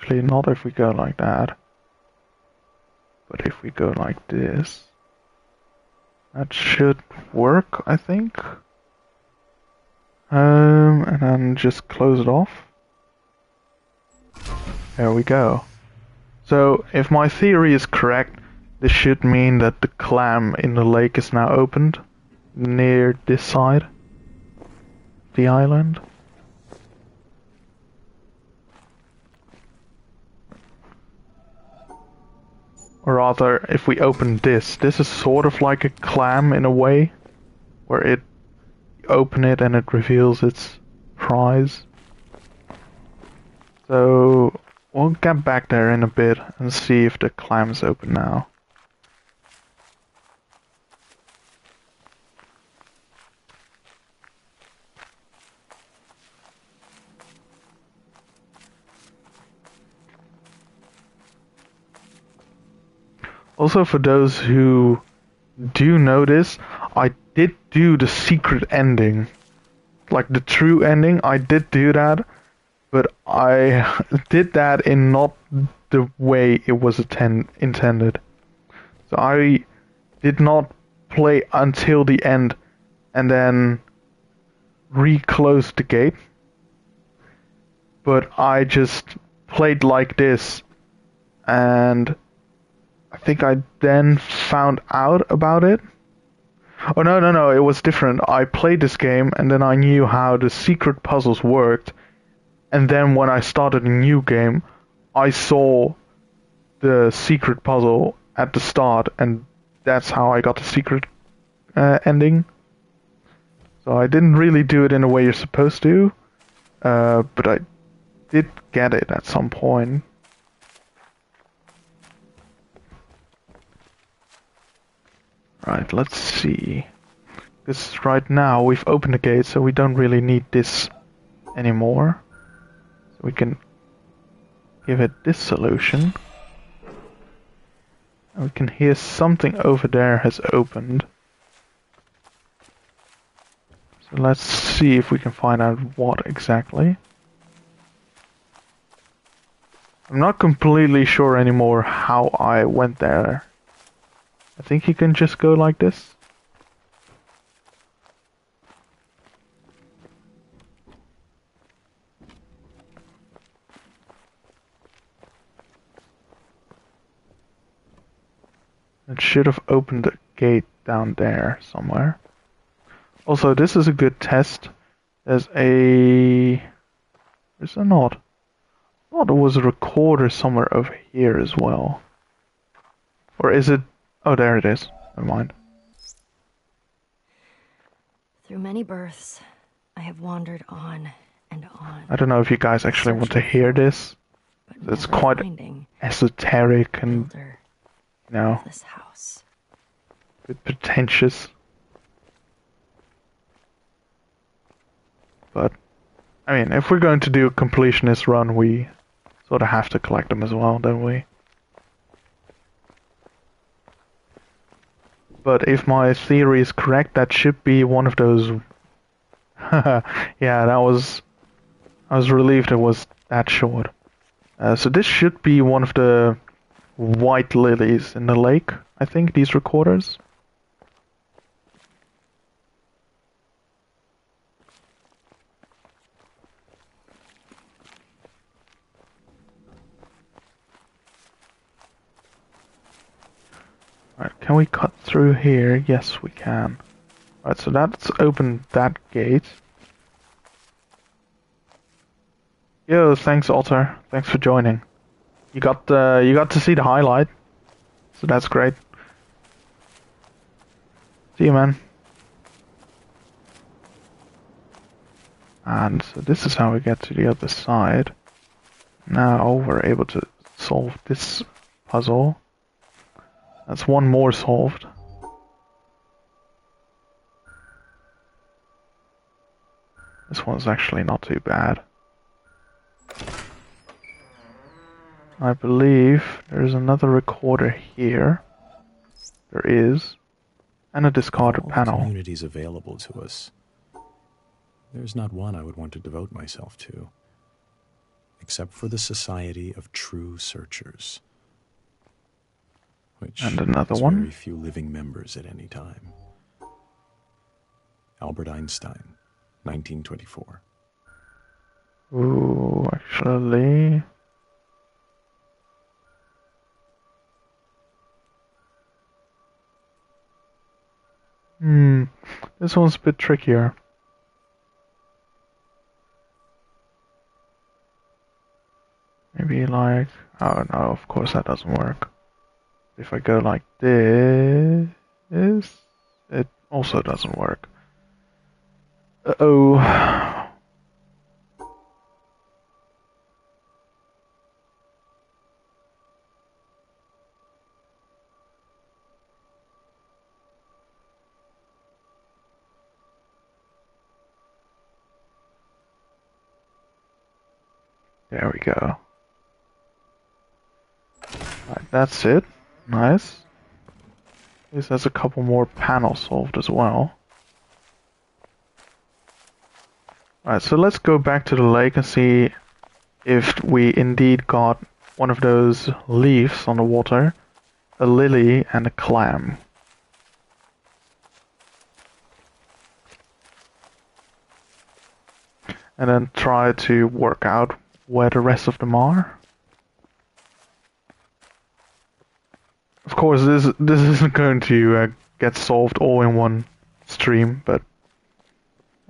Speaker 1: Actually, not if we go like that. But if we go like this... that should work, I think. And then just close it off. There we go. So, if my theory is correct, this should mean that the clam in the lake is now opened near this side of the island. Or rather, if we open this is sort of like a clam in a way, where it open it and it reveals its prize. So we'll get back there in a bit and see if the clam's open now. Also, for those who do notice, I did do the secret ending. Like the true ending, I did do that, but I did that in not the way it was intended. So I did not play until the end and then reclose the gate, but I just played like this, and I think I then found out about it. Oh no, it was different. I played this game and then I knew how the secret puzzles worked, and then when I started a new game, I saw the secret puzzle at the start, and that's how I got the secret ending. So I didn't really do it in the way you're supposed to, but I did get it at some point. Right, let's see. Because right now we've opened the gate, so we don't really need this anymore. So we can give it this solution. And we can hear something over there has opened. So let's see if we can find out what exactly. I'm not completely sure anymore how I went there. I think you can just go like this. It should have opened the gate down there somewhere. Also, this is a good test. There's a... Is there not? I thought there was a recorder somewhere over here as well. Or is it... Oh, there it is. Never mind.
Speaker 2: Through many births, I have wandered on and on.
Speaker 1: I don't know if you guys actually want to hear this. It's quite esoteric and, you know,
Speaker 2: this house.
Speaker 1: a bit pretentious. But, I mean, if we're going to do a completionist run, we sort of have to collect them as well, don't we? But if my theory is correct, that should be one of those... Yeah, I was relieved it was that short. So this should be one of the white lilies in the lake, I think, these recorders. Alright, can we cut through here? Yes, we can. Alright, so that's opened that gate. Yo, thanks Otter. Thanks for joining. You got to see the highlight. So that's great. See you, man. And so this is how we get to the other side. Now we're able to solve this puzzle. That's one more solved. This one's actually not too bad. I believe there's another recorder here. There is. And a discarded panel.
Speaker 3: Communities available to us. There's not one I would want to devote myself to. Except for the Society of True Searchers. Which
Speaker 1: and another
Speaker 3: has
Speaker 1: one.
Speaker 3: Very few living members at any time. Albert Einstein, 1924.
Speaker 1: Ooh, actually... This one's a bit trickier. Maybe like... Oh no, of course that doesn't work. If I go like this... It also doesn't work. Uh-oh. There we go. Right, that's it. Nice. At least there's a couple more panels solved as well. Alright, so let's go back to the lake and see if we indeed got one of those leaves on the water, a lily and a clam. And then try to work out where the rest of them are. Of course, this isn't going to get solved all in one stream, but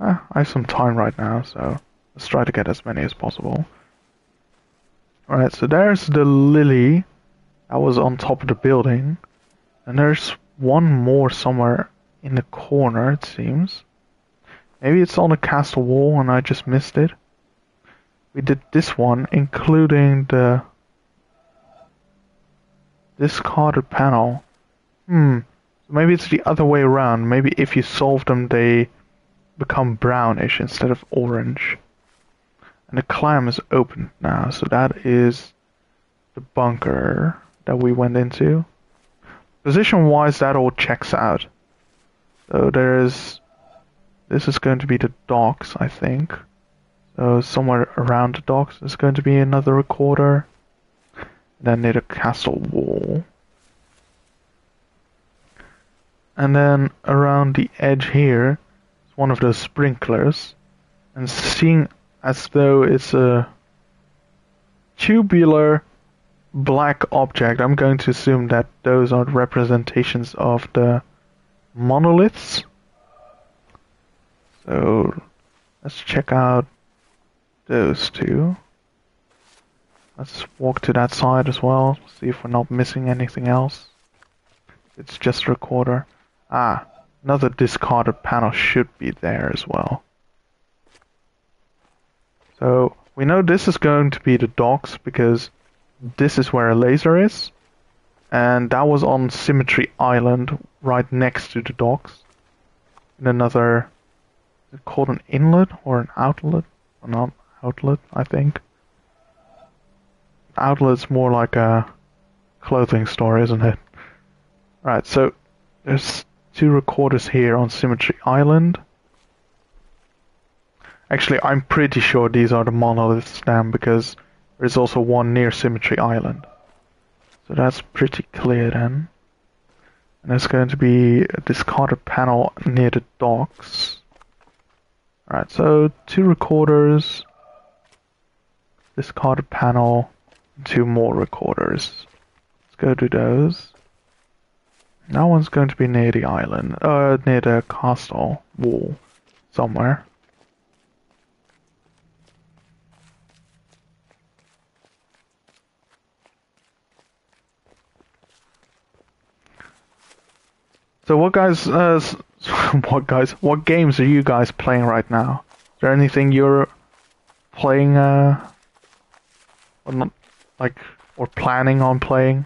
Speaker 1: I have some time right now, so let's try to get as many as possible. Alright, so there's the lily that was on top of the building, and there's one more somewhere in the corner, it seems. Maybe it's on the castle wall and I just missed it. We did this one, including the discarded panel. So maybe it's the other way around. Maybe if you solve them, they become brownish instead of orange. And the clam is open now, so that is the bunker that we went into. Position-wise, that all checks out. So there's this is going to be the docks, I think. So somewhere around the docks is going to be another recorder. Then near the castle wall. And then around the edge here is one of those sprinklers. And seeing as though it's a tubular black object, I'm going to assume that those are representations of the monoliths. So let's check out those two. Let's walk to that side as well, see if we're not missing anything else. It's just a recorder. Ah, another discarded panel should be there as well. So we know this is going to be the docks because this is where a laser is. And that was on Symmetry Island, right next to the docks. In another, is it called an inlet or an outlet? Or not outlet, I think. Outlet's more like a clothing store, isn't it? Right, so there's two recorders here on Symmetry Island. Actually, I'm pretty sure these are the monoliths then, because there's also one near Symmetry Island. So that's pretty clear then. And there's going to be a discarded panel near the docks. Alright, so two recorders, discarded panel, two more recorders. Let's go to those. That one's going to be near the island, near the castle wall, somewhere. So what games are you guys playing right now? Is there anything you're playing, or not, like, or planning on playing?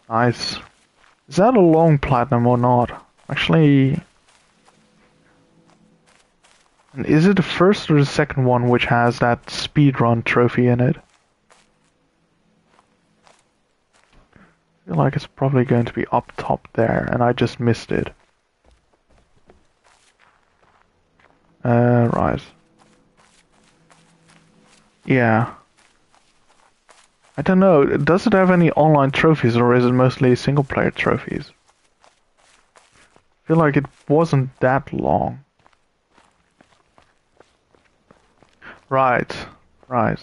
Speaker 1: Nice. Is that a long platinum or not? Actually, and is it the first or the second one which has that speedrun trophy in it? I feel like it's probably going to be up top there, and I just missed it. Right. Yeah. I don't know, does it have any online trophies, or is it mostly single-player trophies? I feel like it wasn't that long. Right, right.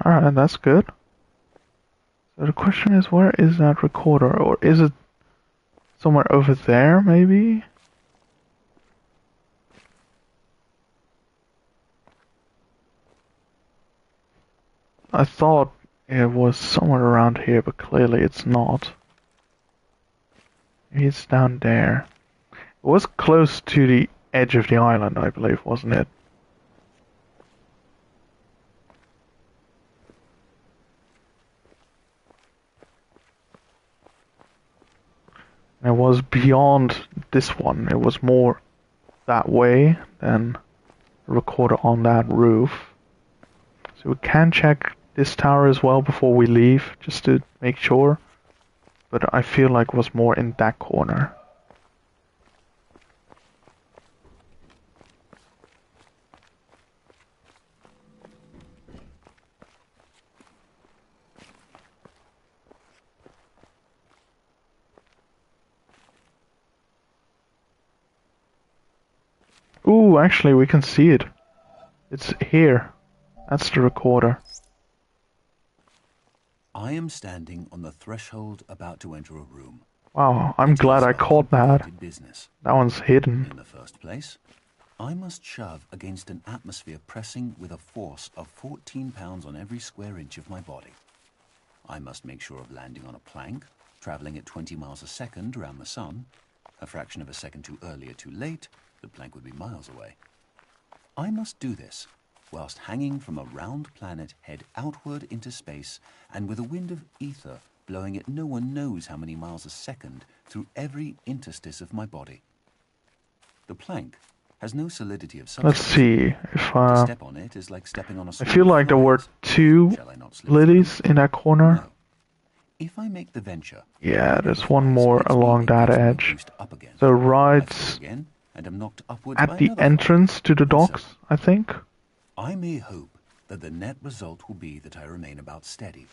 Speaker 1: Alright, that's good. So the question is, where is that recorder? Or is it somewhere over there, maybe? I thought it was somewhere around here, but clearly it's not. Maybe it's down there. It was close to the edge of the island, I believe, wasn't it? It was beyond this one. It was more that way than the recorder on that roof. So we can check this tower as well before we leave, just to make sure. But I feel like it was more in that corner. Ooh, actually we can see it. It's here. That's the recorder.
Speaker 4: I am standing on the threshold about to enter a room.
Speaker 1: Wow, I'm glad I caught that.
Speaker 4: Business.
Speaker 1: That one's hidden.
Speaker 4: In the first place, I must shove against an atmosphere pressing with a force of 14 pounds on every square inch of my body. I must make sure of landing on a plank, traveling at 20 miles a second around the sun. A fraction of a second too early or too late, the plank would be miles away. I must do this whilst hanging from a round planet head outward into space and with a wind of ether blowing at no one knows how many miles a second through every interstice of my body. The plank has no solidity of substance.
Speaker 1: Let's see if
Speaker 4: To step on it is like stepping on a
Speaker 1: I
Speaker 4: swarm
Speaker 1: feel
Speaker 4: of
Speaker 1: like there were
Speaker 4: flies.
Speaker 1: 2
Speaker 4: Shall I not slip
Speaker 1: lilies
Speaker 4: through?
Speaker 1: in that corner.
Speaker 4: No. If I make the venture,
Speaker 1: Yeah,
Speaker 4: the
Speaker 1: there's
Speaker 4: flies
Speaker 1: one more
Speaker 4: hits me
Speaker 1: along
Speaker 4: and
Speaker 1: that
Speaker 4: gives me a
Speaker 1: edge.
Speaker 4: boost up again.
Speaker 1: So
Speaker 4: I
Speaker 1: right
Speaker 4: fall again and am knocked upwards by
Speaker 1: at the
Speaker 4: another fly.
Speaker 1: entrance to the
Speaker 4: And so
Speaker 1: docks, I think.
Speaker 4: I may hope that the net result will be that I remain about steady.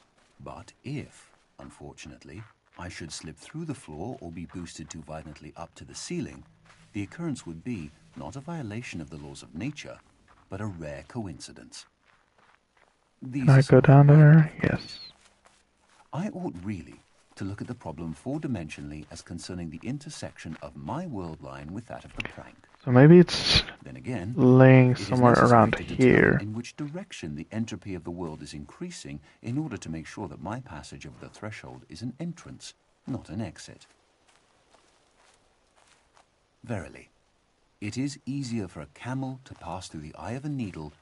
Speaker 4: But if, unfortunately, I should slip through the floor or be boosted too violently up to the ceiling, the occurrence would be not a violation of the laws of nature, but a rare coincidence. These
Speaker 1: Can I
Speaker 4: are some
Speaker 1: go down
Speaker 4: of my
Speaker 1: there?
Speaker 4: difficulties.
Speaker 1: Yes.
Speaker 4: I ought really to look at the problem four-dimensionally as concerning the intersection of my world line with that of the plank.
Speaker 1: So maybe it's
Speaker 4: Then again,
Speaker 1: laying
Speaker 4: it is
Speaker 1: somewhere
Speaker 4: necessary
Speaker 1: around
Speaker 4: to determine
Speaker 1: here.
Speaker 4: in which direction the entropy of the world is increasing in order to make sure that my passage over the threshold is an entrance, not an exit. Verily, it is easier for a camel to pass through the eye of a needle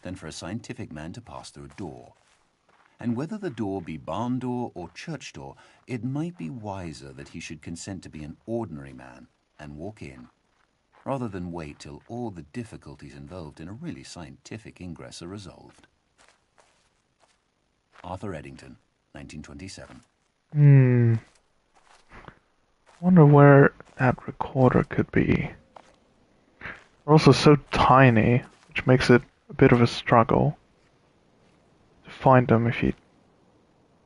Speaker 4: than for a scientific man to pass through a door. And whether the door be barn door or church door, it might be wiser that he should consent to be an ordinary man and walk in, rather than wait till all the difficulties involved in a really scientific ingress are resolved. Arthur Eddington, 1927.
Speaker 1: Wonder where that recorder could be. They're also so tiny, which makes it a bit of a struggle to find them if you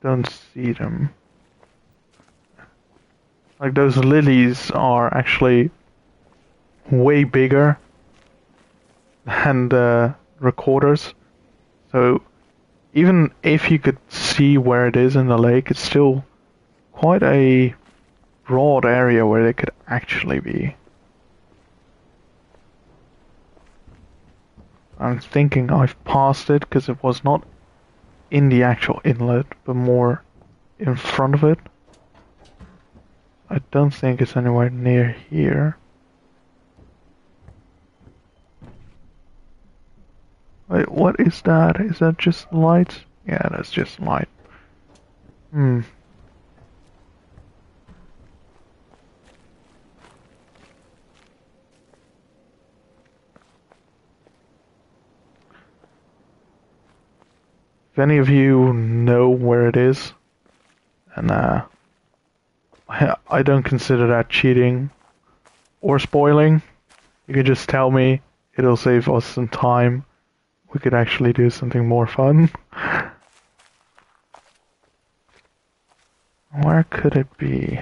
Speaker 1: don't see them. Like those lilies are actually way bigger than the recorders. So even if you could see where it is in the lake, it's still quite a broad area where they could actually be. I'm thinking I've passed it because it was not in the actual inlet, but more in front of it. I don't think it's anywhere near here. Wait, what is that? Is that just light? Yeah, that's just light. If any of you know where it is, and I don't consider that cheating or spoiling, you can just tell me. It'll save us some time. We could actually do something more fun. Where could it be?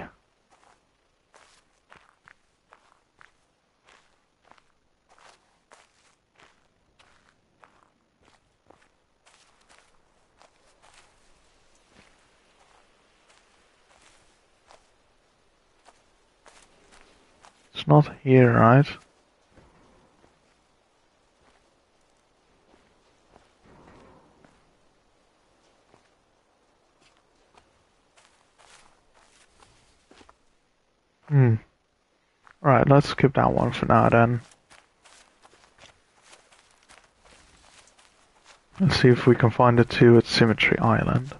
Speaker 1: It's not here, right? Alright, let's skip that one for now then. Let's see if we can find the two at Symmetry Island.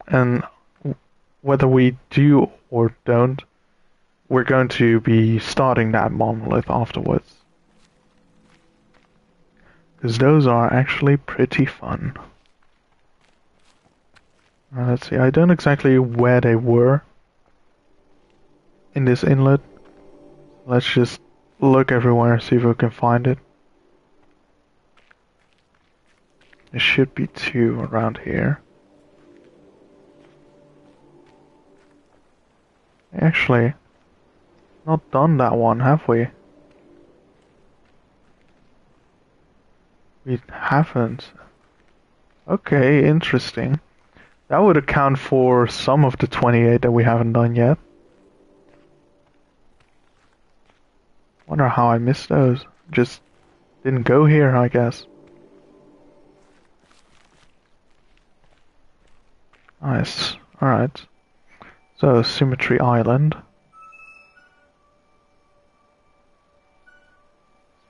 Speaker 1: And whether we do or don't, we're going to be starting that monolith afterwards. Because those are actually pretty fun. Let's see, I don't exactly where they were in this inlet. Let's just look everywhere, see if we can find it. There should be two around here. Actually, not done that one, have we? We haven't. Okay, interesting. That would account for some of the 28 that we haven't done yet. Wonder how I missed those. Just didn't go here, I guess. Nice. Alright. So, Symmetry Island.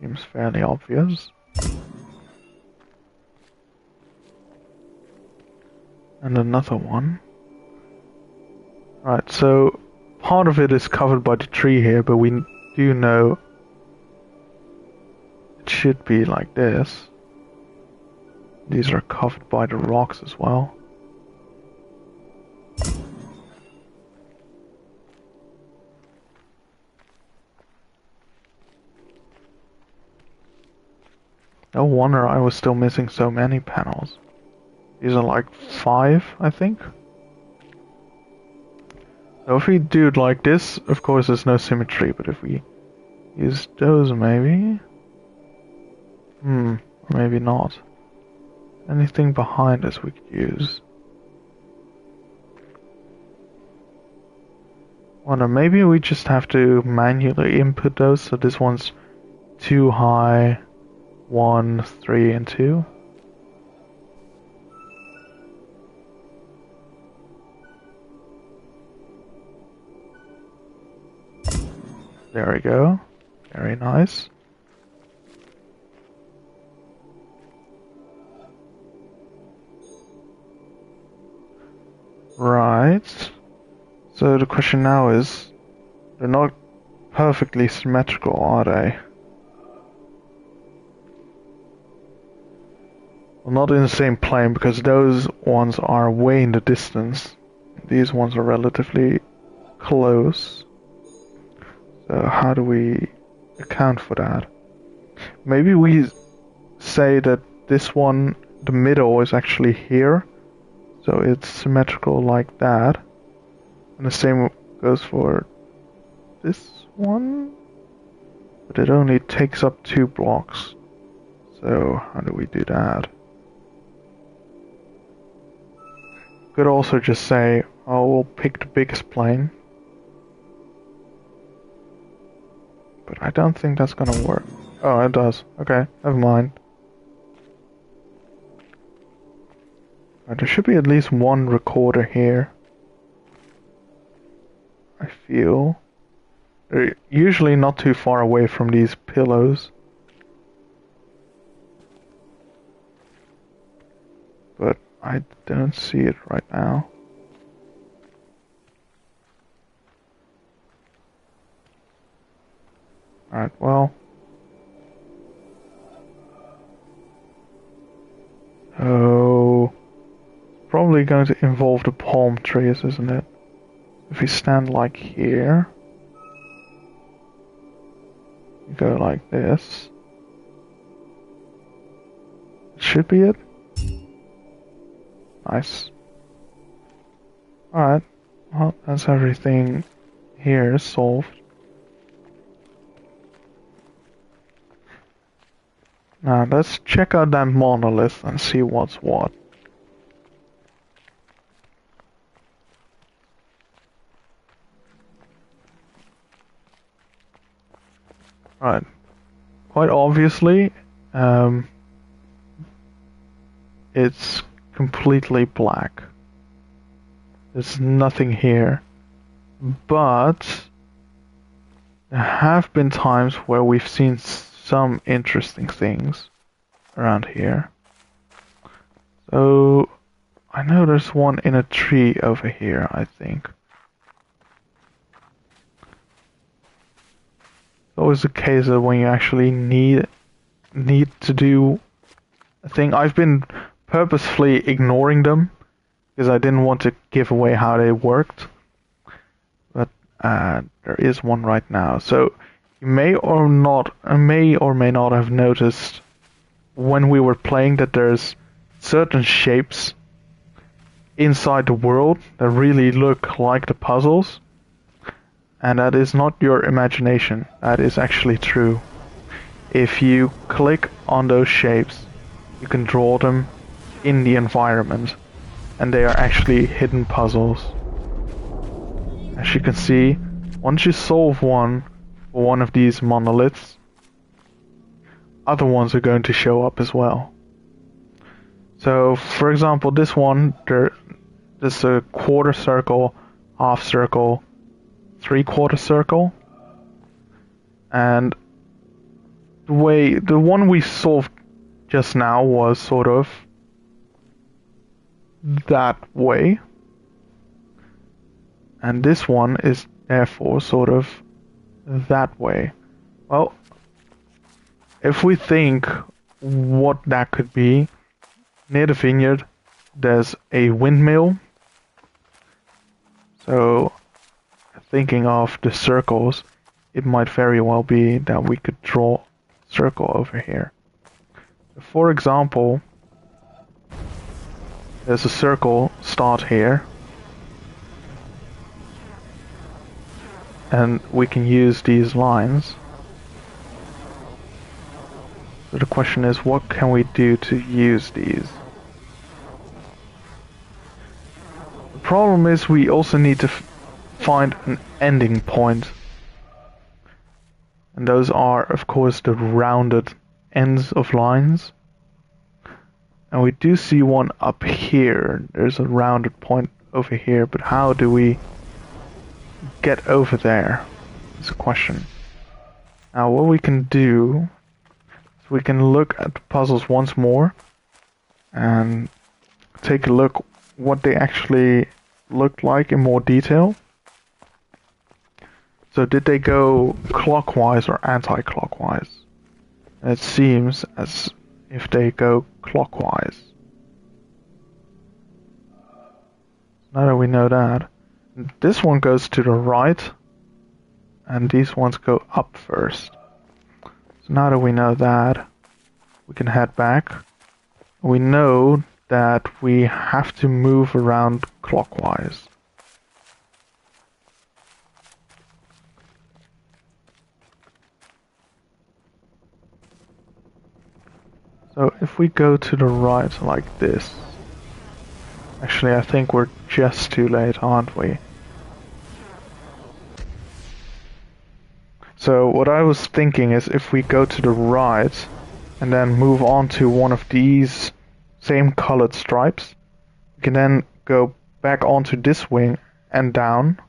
Speaker 1: Seems fairly obvious. And another one. Right, so part of it is covered by the tree here, but we do know it should be like this. These are covered by the rocks as well. No wonder I was still missing so many panels. These are like 5, I think. So if we do it like this, of course there's no symmetry, but if we use those maybe... or maybe not. Anything behind us we could use. Wonder, maybe we just have to manually input those, so this one's 2 high, 1, 3, and 2. There we go. Very nice. Right. So the question now is, they're not perfectly symmetrical, are they? Well, not in the same plane, because those ones are way in the distance. These ones are relatively close. So how do we account for that? Maybe we say that this one, the middle, is actually here. So it's symmetrical like that. And the same goes for this one. But it only takes up 2 blocks. So how do we do that? Could also just say, oh, we'll pick the biggest plane. But I don't think that's gonna work. Oh, it does. Okay, never mind. There should be at least one recorder here. I feel. They're usually not too far away from these pillows. But I don't see it right now. Alright, well. Oh. Probably going to involve the palm trees, isn't it? If you stand like here. You go like this. Should be it. Nice. Alright. Well, that's everything here solved. Now let's check out that monolith and see what's what. Right. Quite obviously, it's completely black. There's nothing here. But there have been times where we've seen some interesting things around here. So I know there's one in a tree over here, I think. It's always the case that when you actually need to do a thing. I've been purposefully ignoring them because I didn't want to give away how they worked. But there is one right now. So you may or may not have noticed when we were playing that there's certain shapes inside the world that really look like the puzzles. And that is not your imagination. That is actually true. If you click on those shapes, you can draw them in the environment. And they are actually hidden puzzles. As you can see, once you solve one for one of these monoliths, other ones are going to show up as well. So, for example, this one, there's a quarter circle, half circle, 3/4 circle, and the one we solved just now was sort of that way. And this one is therefore sort of that way. Well, if we think what that could be, near the vineyard there's a windmill. So thinking of the circles, it might very well be that we could draw a circle over here. For example, there's a circle start here, and we can use these lines. So the question is, what can we do to use these? The problem is we also need to find an ending point. And those are, of course, the rounded ends of lines. And we do see one up here. There's a rounded point over here, but how do we get over there? Is a question. Now what we can do is we can look at the puzzles once more and take a look what they actually looked like in more detail. So did they go clockwise or anti-clockwise? It seems as if they go clockwise. Now that we know that, this one goes to the right, and these ones go up first. So now that we know that, we can head back. We know that we have to move around clockwise. So if we go to the right like this, actually I think we're just too late, aren't we? So what I was thinking is if we go to the right and then move on to one of these same colored stripes, we can then go back onto this wing and down,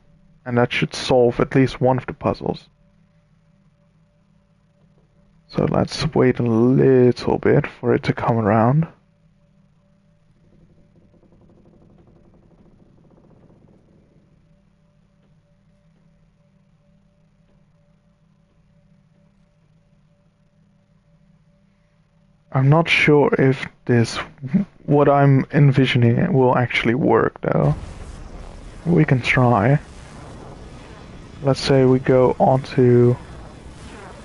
Speaker 1: and that should solve at least one of the puzzles. So let's wait a little bit for it to come around. I'm not sure if this, what I'm envisioning, will actually work though. We can try. Let's say we go onto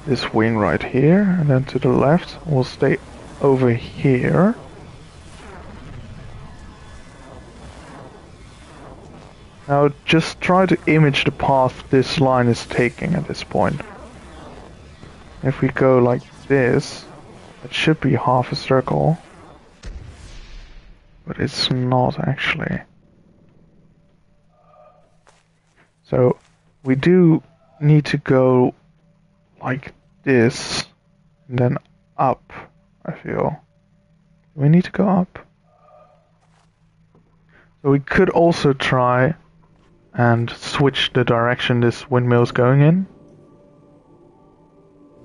Speaker 1: this wing right here, and then to the left we'll stay over here. Now just try to image the path this line is taking at this point. If we go like this, it should be half a circle, but it's not actually. So we do need to go like this, and then up, I feel. We need to go up. So we could also try and switch the direction this windmill is going in.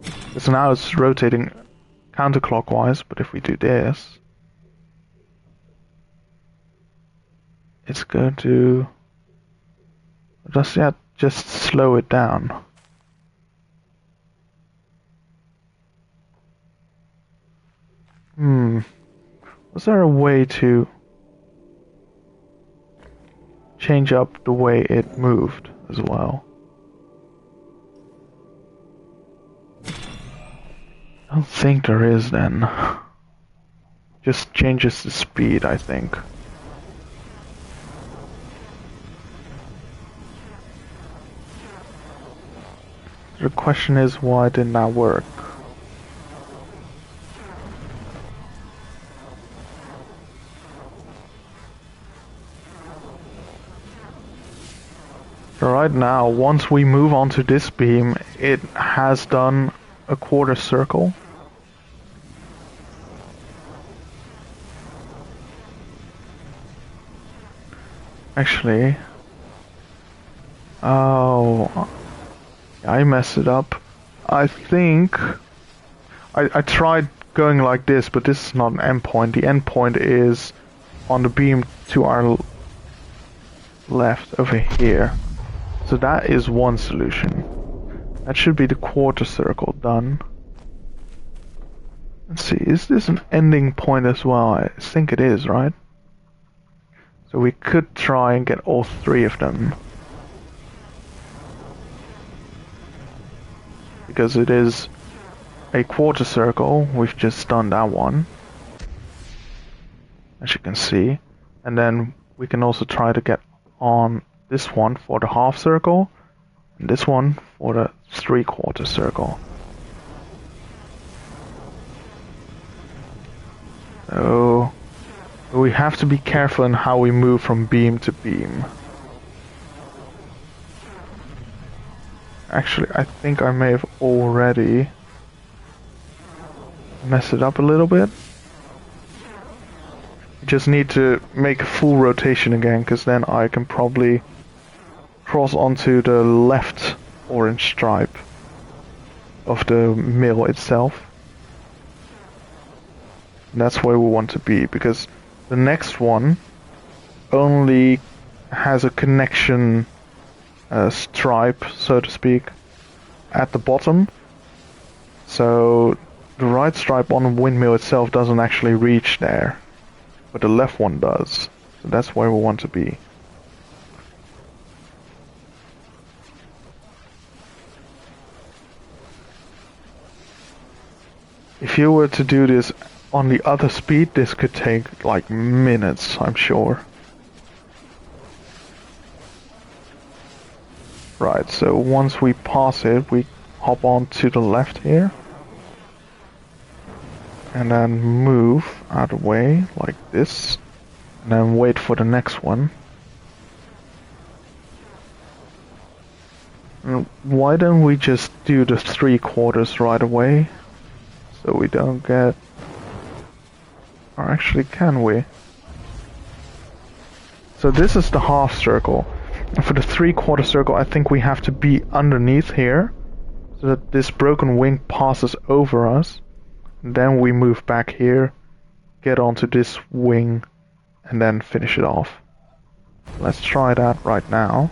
Speaker 1: Because now it's rotating counterclockwise, but if we do this, it's going to just slow it down. Was there a way to change up the way it moved as well? I don't think there is then. Just changes the speed, I think. The question is, why didn't that work? Right now, once we move onto this beam, it has done a quarter circle. Actually, oh, I messed it up. I think I tried going like this, but this is not an endpoint. The endpoint is on the beam to our left over here. So that is one solution. That should be the quarter circle done. Let's see, is this an ending point as well? I think it is, right? So we could try and get all three of them. Because it is a quarter circle, we've just done that one. As you can see. And then we can also try to get on this one for the half circle. And this one for the 3/4 circle. So we have to be careful in how we move from beam to beam. Actually, I think I may have already messed it up a little bit. You just need to make a full rotation again, because then I can probably cross onto the left orange stripe of the mill itself. And that's where we want to be, because the next one only has a connection stripe, so to speak, at the bottom. So the right stripe on the windmill itself doesn't actually reach there, but the left one does. So that's where we want to be. If you were to do this on the other speed, this could take like minutes, I'm sure. Right, so once we pass it, we hop on to the left here. And then move out of the way, like this. And then wait for the next one. And why don't we just do the 3/4 right away? So we don't get... Or actually, can we? So this is the half circle. And for the 3/4 circle, I think we have to be underneath here, so that this broken wing passes over us. And then we move back here, get onto this wing, and then finish it off. Let's try that right now.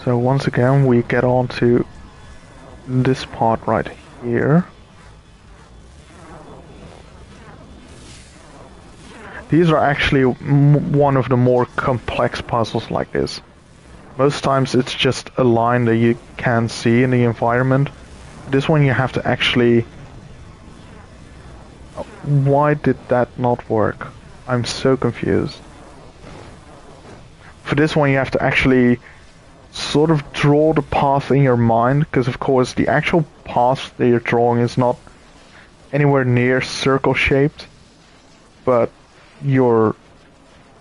Speaker 1: So once again, we get onto this part right here. These are actually one of the more complex puzzles like this. Most times it's just a line that you can see in the environment. This one you have to actually... Why did that not work? I'm so confused. For this one you have to actually sort of draw the path in your mind, because of course the actual path that you're drawing is not anywhere near circle shaped, but your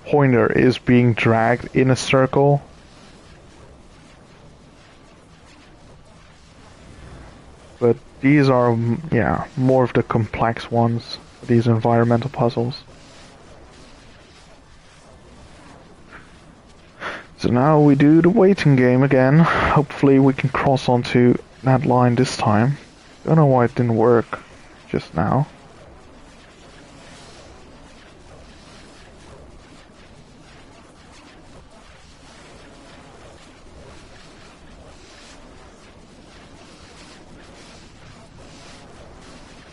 Speaker 1: pointer is being dragged in a circle. But these are, yeah, more of the complex ones, these environmental puzzles. So now we do the waiting game again. Hopefully we can cross onto that line this time. Don't know why it didn't work just now.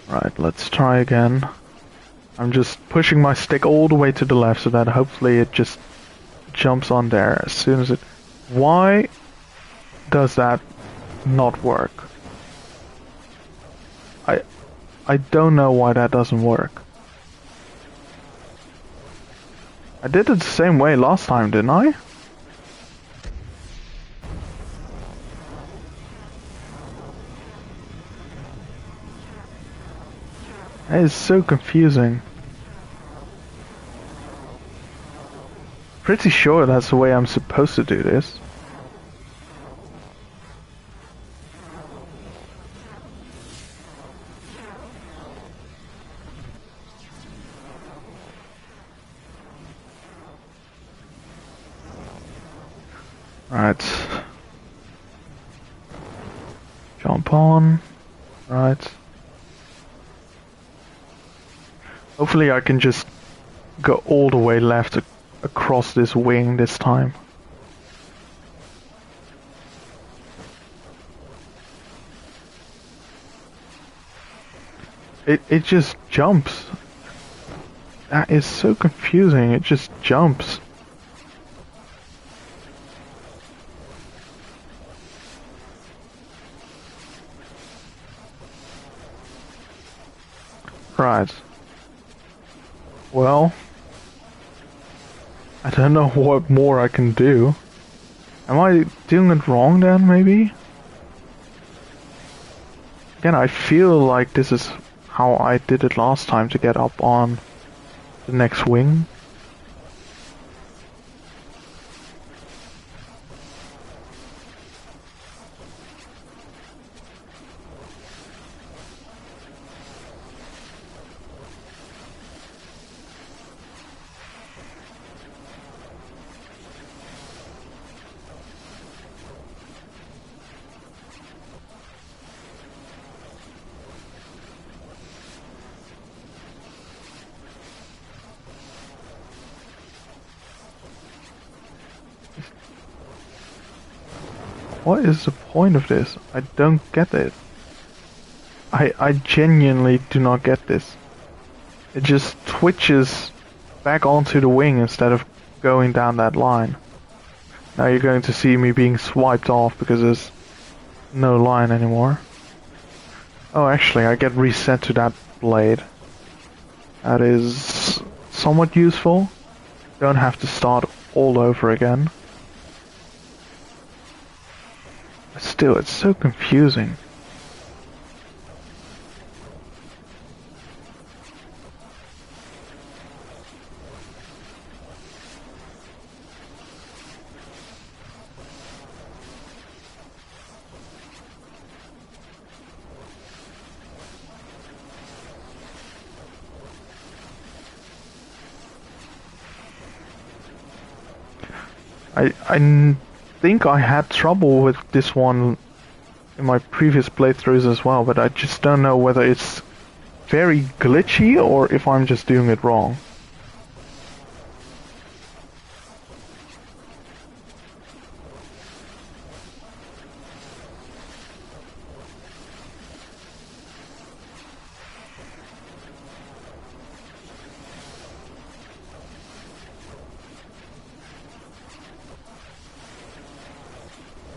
Speaker 1: Right, let's try again. I'm just pushing my stick all the way to the left so that hopefully it just jumps on there as soon as it... Why does that not work? I don't know why that doesn't work. I did it the same way last time, didn't I? It is so confusing. Pretty sure that's the way I'm supposed to do this. Right. Jump on. Right. Hopefully I can just go all the way left across this wing this time. It just jumps. That is so confusing. It just jumps. Right. Well, I don't know what more I can do. Am I doing it wrong then, maybe? Again, I feel like this is how I did it last time to get up on the next wing. What is the point of this? I don't get it. I genuinely do not get this. It just twitches back onto the wing instead of going down that line. Now you're going to see me being swiped off because there's no line anymore. Oh, actually, I get reset to that blade. That is somewhat useful. Don't have to start all over again. But still, it's so confusing. I think I had trouble with this one in my previous playthroughs as well, but I just don't know whether it's very glitchy or if I'm just doing it wrong.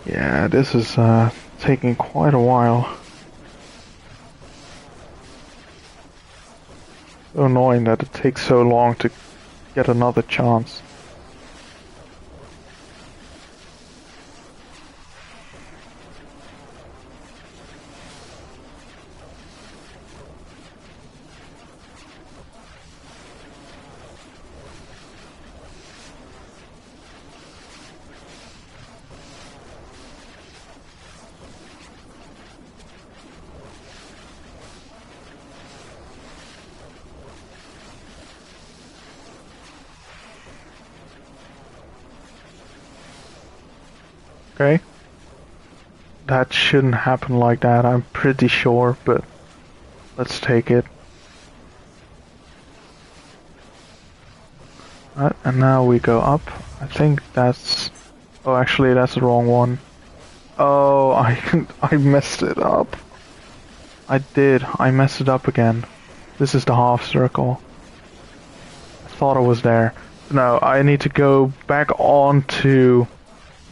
Speaker 1: Yeah, this is taking quite a while. So annoying that it takes so long to get another chance. Okay. That shouldn't happen like that, I'm pretty sure, but let's take it. Right, and now we go up. I think that's... Oh, actually, that's the wrong one. Oh, I messed it up. I did. I messed it up again. This is the half circle. I thought it was there. No, I need to go back onto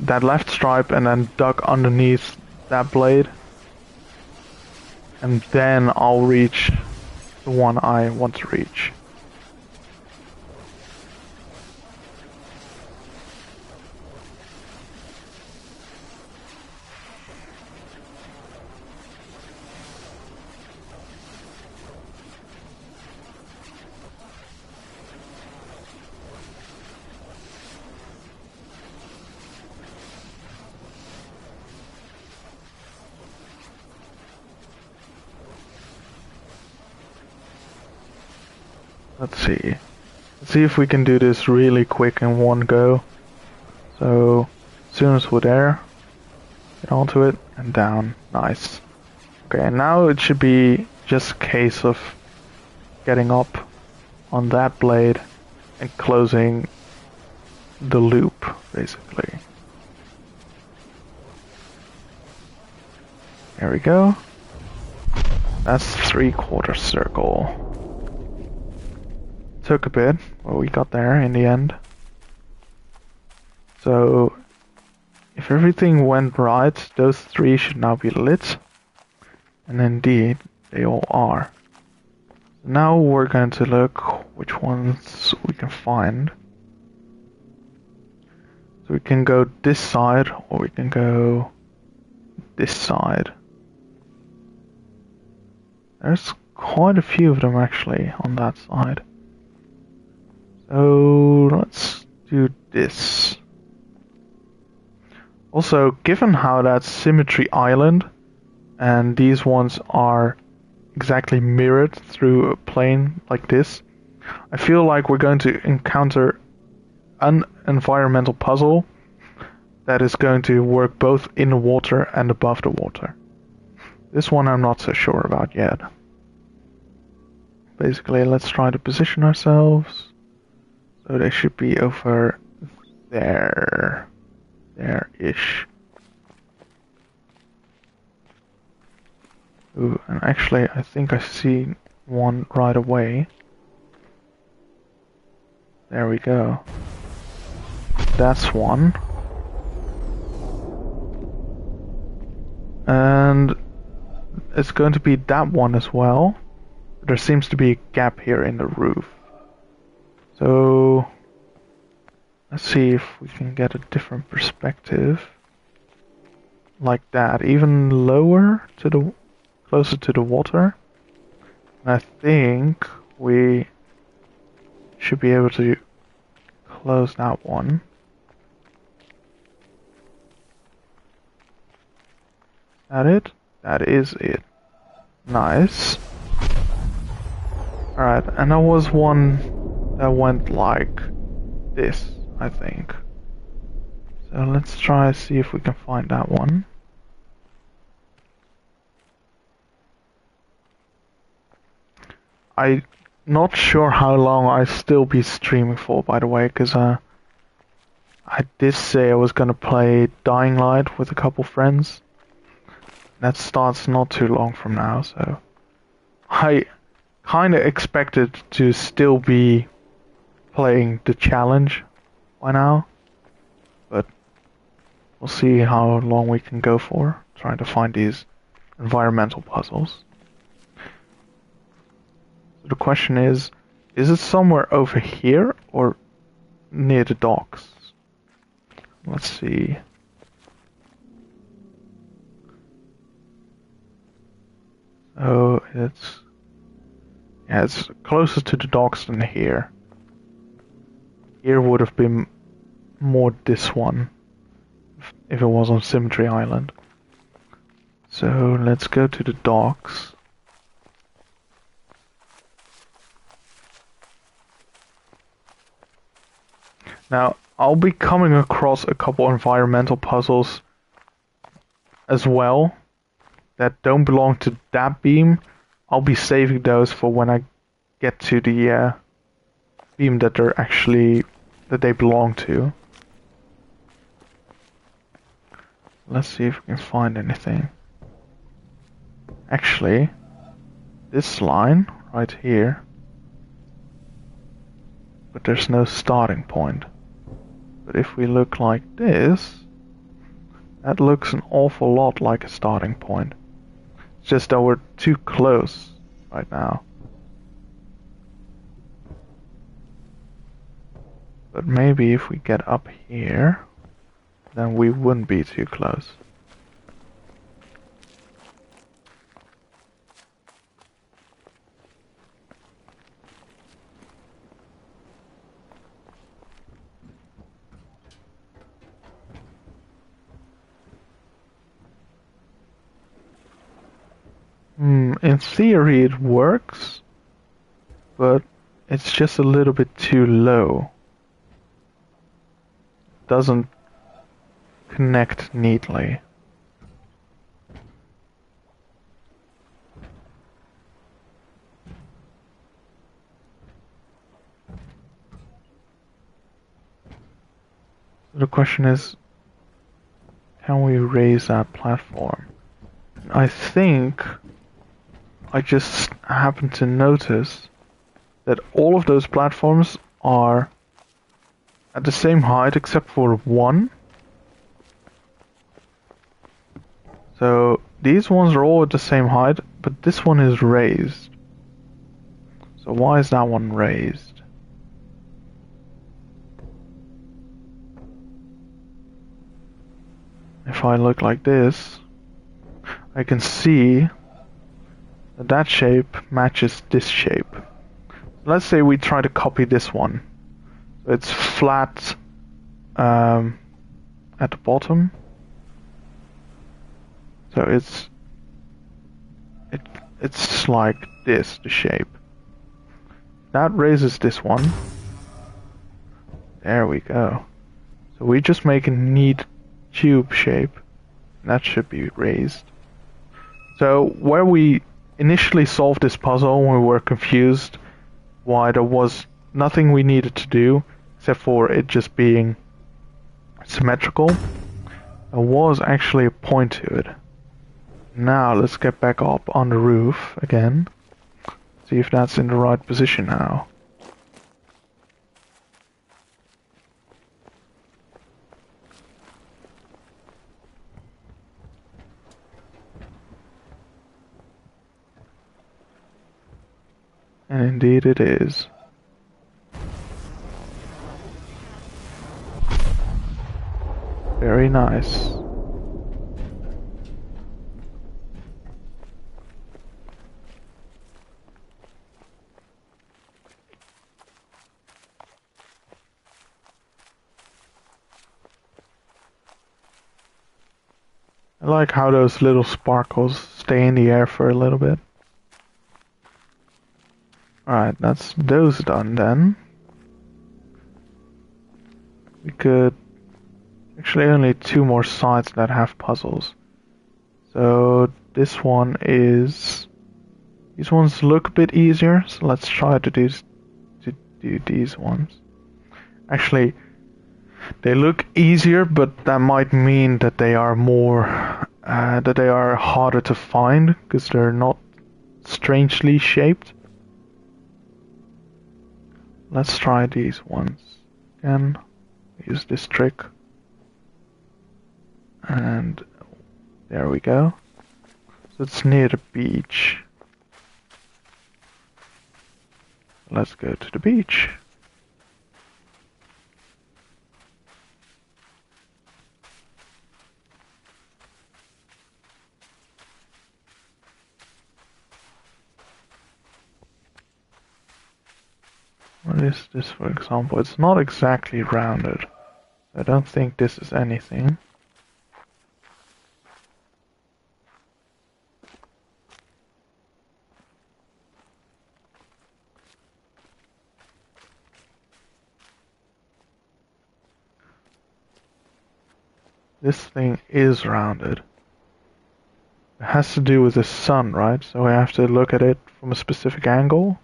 Speaker 1: that left stripe and then duck underneath that blade. And then I'll reach the one I want to reach. Let's see. Let's see if we can do this really quick in one go. So, as soon as we're there, get onto it and down. Nice. Okay, now it should be just a case of getting up on that blade and closing the loop, basically. There we go. That's 3/4 circle. Took a bit, but we got there in the end. So, if everything went right, those 3 should now be lit. And indeed, they all are. Now we're going to look which ones we can find. So we can go this side, or we can go this side. There's quite a few of them actually on that side. So let's do this. Also, given how that's Symmetry Island, and these ones are exactly mirrored through a plane like this, I feel like we're going to encounter an environmental puzzle that is going to work both in the water and above the water. This one I'm not so sure about yet. Basically, let's try to position ourselves. So they should be over there. There-ish. Ooh, and actually I think I see one right away. There we go. That's one. And it's going to be that one as well. There seems to be a gap here in the roof. So let's see if we can get a different perspective. Like that, even lower to the closer to the water. And I think we should be able to close that one. That it? That is it. Nice. Alright, and there was one that went like this, I think. So let's try see if we can find that one. I'm not sure how long I still be streaming for, by the way, because I did say I was gonna play Dying Light with a couple friends. That starts not too long from now, so I kinda expected to still be playing the challenge by now, but we'll see how long we can go for trying to find these environmental puzzles. So the question is it somewhere over here or near the docks? Let's see. Oh, it's closer to the docks than here. Here would have been more this one if it was on Symmetry Island. So let's go to the docks. Now, I'll be coming across a couple environmental puzzles as well that don't belong to that beam. I'll be saving those for when I get to the beam that they belong to. Let's see if we can find anything. Actually, this line right here, but there's no starting point. But if we look like this, that looks an awful lot like a starting point. It's just that we're too close right now. But maybe if we get up here, then we wouldn't be too close. In theory it works, but it's just a little bit too low. Doesn't connect neatly. So the question is, can we raise that platform? I think I just happened to notice that all of those platforms are at the same height except for one. So these ones are all at the same height, but this one is raised. So why is that one raised? If I look like this, I can see that that shape matches this shape. Let's say we try to copy this one. So it's flat at the bottom. So it's like this, the shape. That raises this one. There we go. So we just make a neat tube shape. That should be raised. So where we initially solved this puzzle, we were confused why there was nothing we needed to do except for it just being symmetrical. There was actually a point to it. Now let's get back up on the roof again. See if that's in the right position now. And indeed it is. Very nice. I like how those little sparkles stay in the air for a little bit. Alright, that's those done then. We could... Actually only 2 more sides that have puzzles. So this one is... These ones look a bit easier, so let's try to do these ones. Actually, they look easier, but that might mean that they are more... that they are harder to find, because they're not strangely shaped. Let's try these ones. Again, use this trick. And there we go. So it's near the beach. Let's go to the beach. What is this, for example? It's not exactly rounded. I don't think this is anything. This thing is rounded. It has to do with the sun, right? So we have to look at it from a specific angle.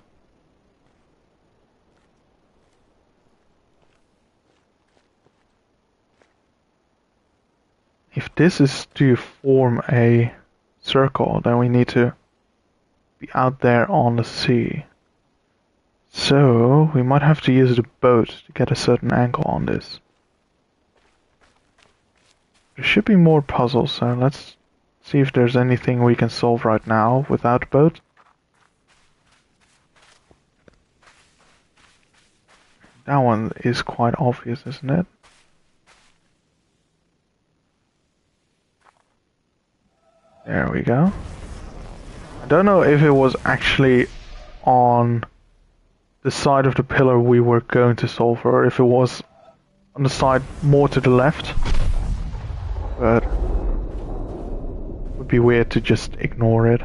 Speaker 1: If this is to form a circle, then we need to be out there on the sea. So we might have to use the boat to get a certain angle on this. There should be more puzzles, so let's see if there's anything we can solve right now without a boat. That one is quite obvious, isn't it? There we go. I don't know if it was actually on the side of the pillar we were going to solve, or if it was on the side more to the left. But it would be weird to just ignore it.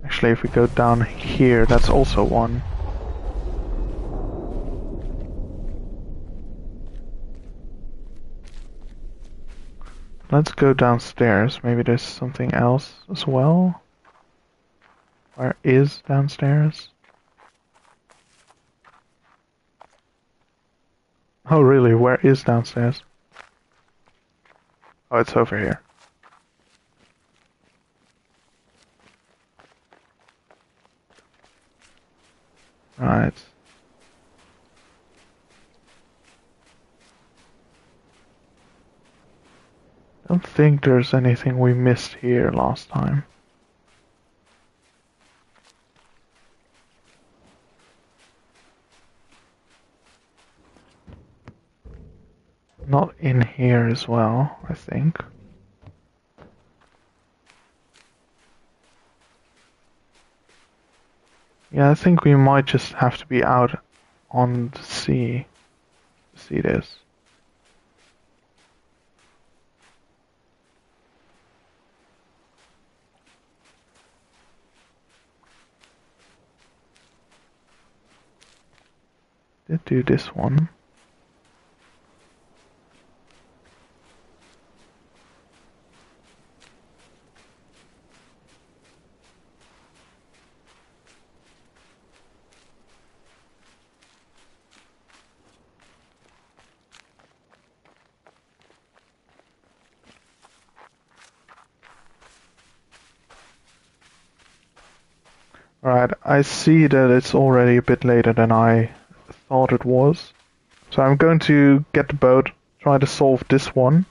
Speaker 1: Actually, if we go down here, that's also one. Let's go downstairs. Maybe there's something else as well. Where is downstairs? Oh really, where is downstairs? Oh, it's over here. Right. Don't think there's anything we missed here last time. Not in here as well, I think. Yeah, I think we might just have to be out on the sea to see this. Did do this one. Alright, I see that it's already a bit later than I thought it was. So I'm going to get the boat, try to solve this one.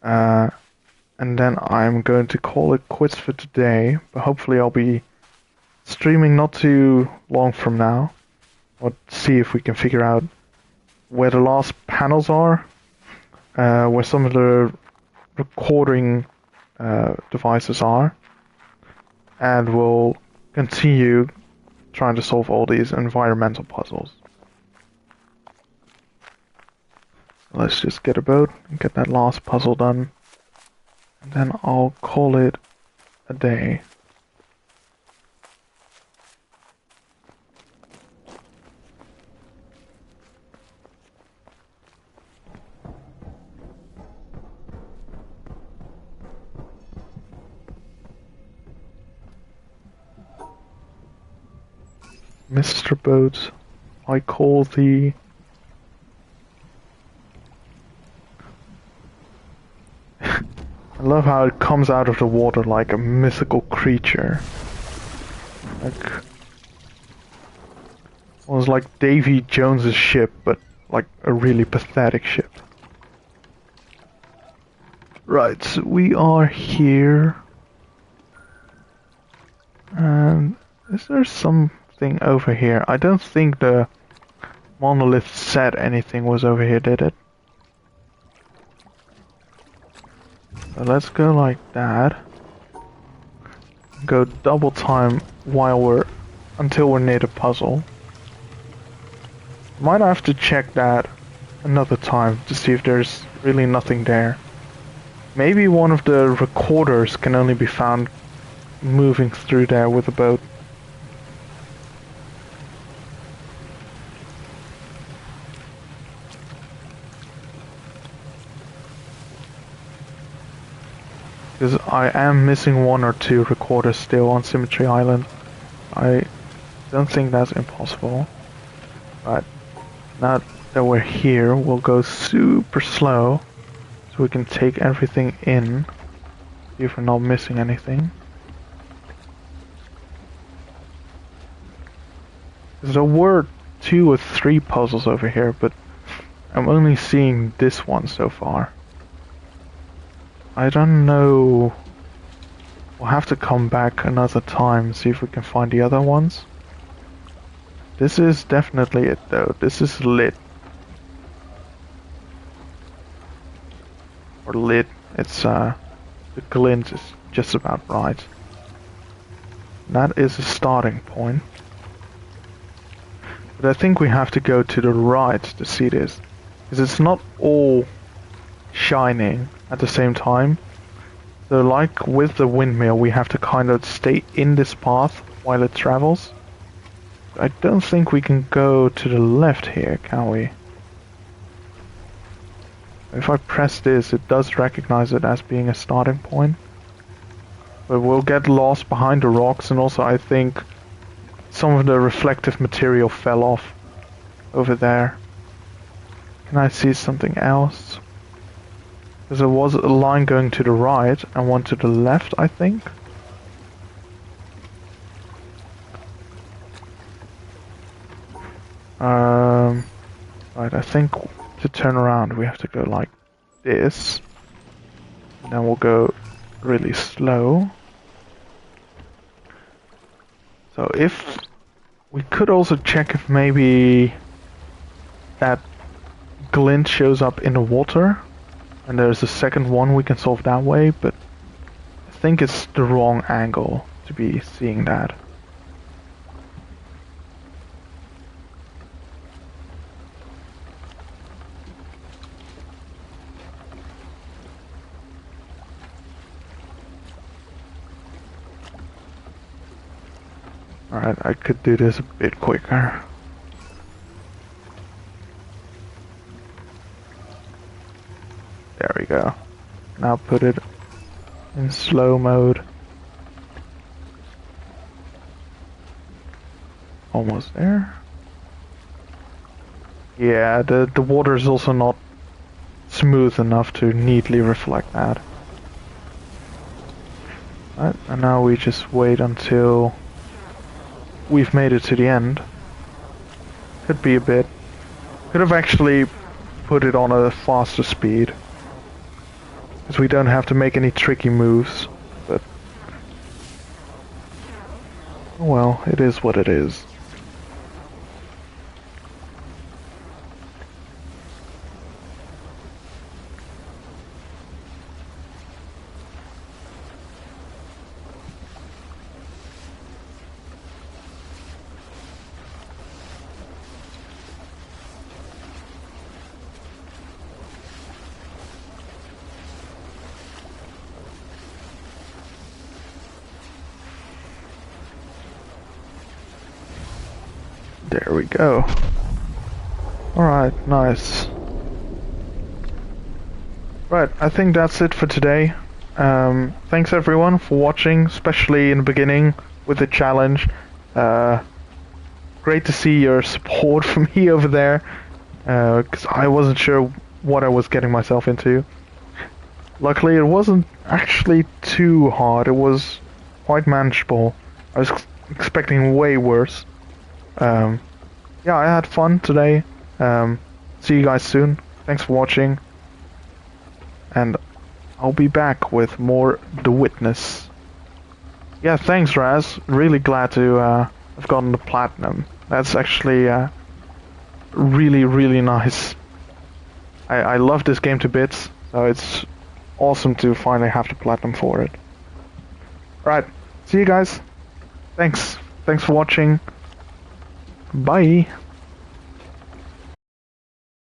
Speaker 1: And then I'm going to call it quits for today. But hopefully I'll be streaming not too long from now. Or see if we can figure out where the last panels are. Where some of the recording devices are. And we'll continue trying to solve all these environmental puzzles. Let's just get a boat and get that last puzzle done. And then I'll call it a day. Mr. Boat, I call thee. I love how it comes out of the water like a mythical creature. Like, it was like Davy Jones's ship, but like a really pathetic ship. Right, so we are here. And is there something over here? I don't think the monolith said anything was over here, did it? So let's go like that. Go double time until we're near the puzzle. Might have to check that another time to see if there's really nothing there. Maybe one of the recorders can only be found moving through there with a boat. Because I am missing one or two recorders still on Symmetry Island. I don't think that's impossible. But now that we're here, we'll go super slow so we can take everything in. See if we're not missing anything. There were 2 or 3 puzzles over here, but I'm only seeing this one so far. I don't know. We'll have to come back another time and see if we can find the other ones. This is definitely it though. This is lit. Or lit. It's the glint is just about right. That is a starting point. But I think we have to go to the right to see this. Because it's not all shining at the same time. So like with the windmill, we have to kind of stay in this path while it travels. I don't think we can go to the left here, can we? If I press this, it does recognize it as being a starting point. But we'll get lost behind the rocks, and also I think some of the reflective material fell off over there. Can I see something else? Because there was a line going to the right and one to the left, I think. Right, I think to turn around we have to go like this. And then we'll go really slow. So if we could also check if maybe that glint shows up in the water, and there's a second one we can solve that way, but I think it's the wrong angle to be seeing that. Alright, I could do this a bit quicker. There we go. Now put it in slow mode. Almost there. Yeah, the water is also not smooth enough to neatly reflect that. Right, and now we just wait until we've made it to the end. Could be a bit. Could have actually put it on a faster speed, because we don't have to make any tricky moves, but well, it is what it is. There we go. Alright, nice. Right, I think that's it for today. Thanks everyone for watching, especially in the beginning with the challenge. Great to see your support for me over there, because I wasn't sure what I was getting myself into. Luckily it wasn't actually too hard, it was quite manageable. I was expecting way worse. Yeah, I had fun today. See you guys soon. Thanks for watching. And I'll be back with more The Witness. Yeah, thanks Raz. Really glad to have gotten the platinum. That's actually really, really nice. I love this game to bits, so it's awesome to finally have the platinum for it. Right, see you guys. Thanks for watching. Bye.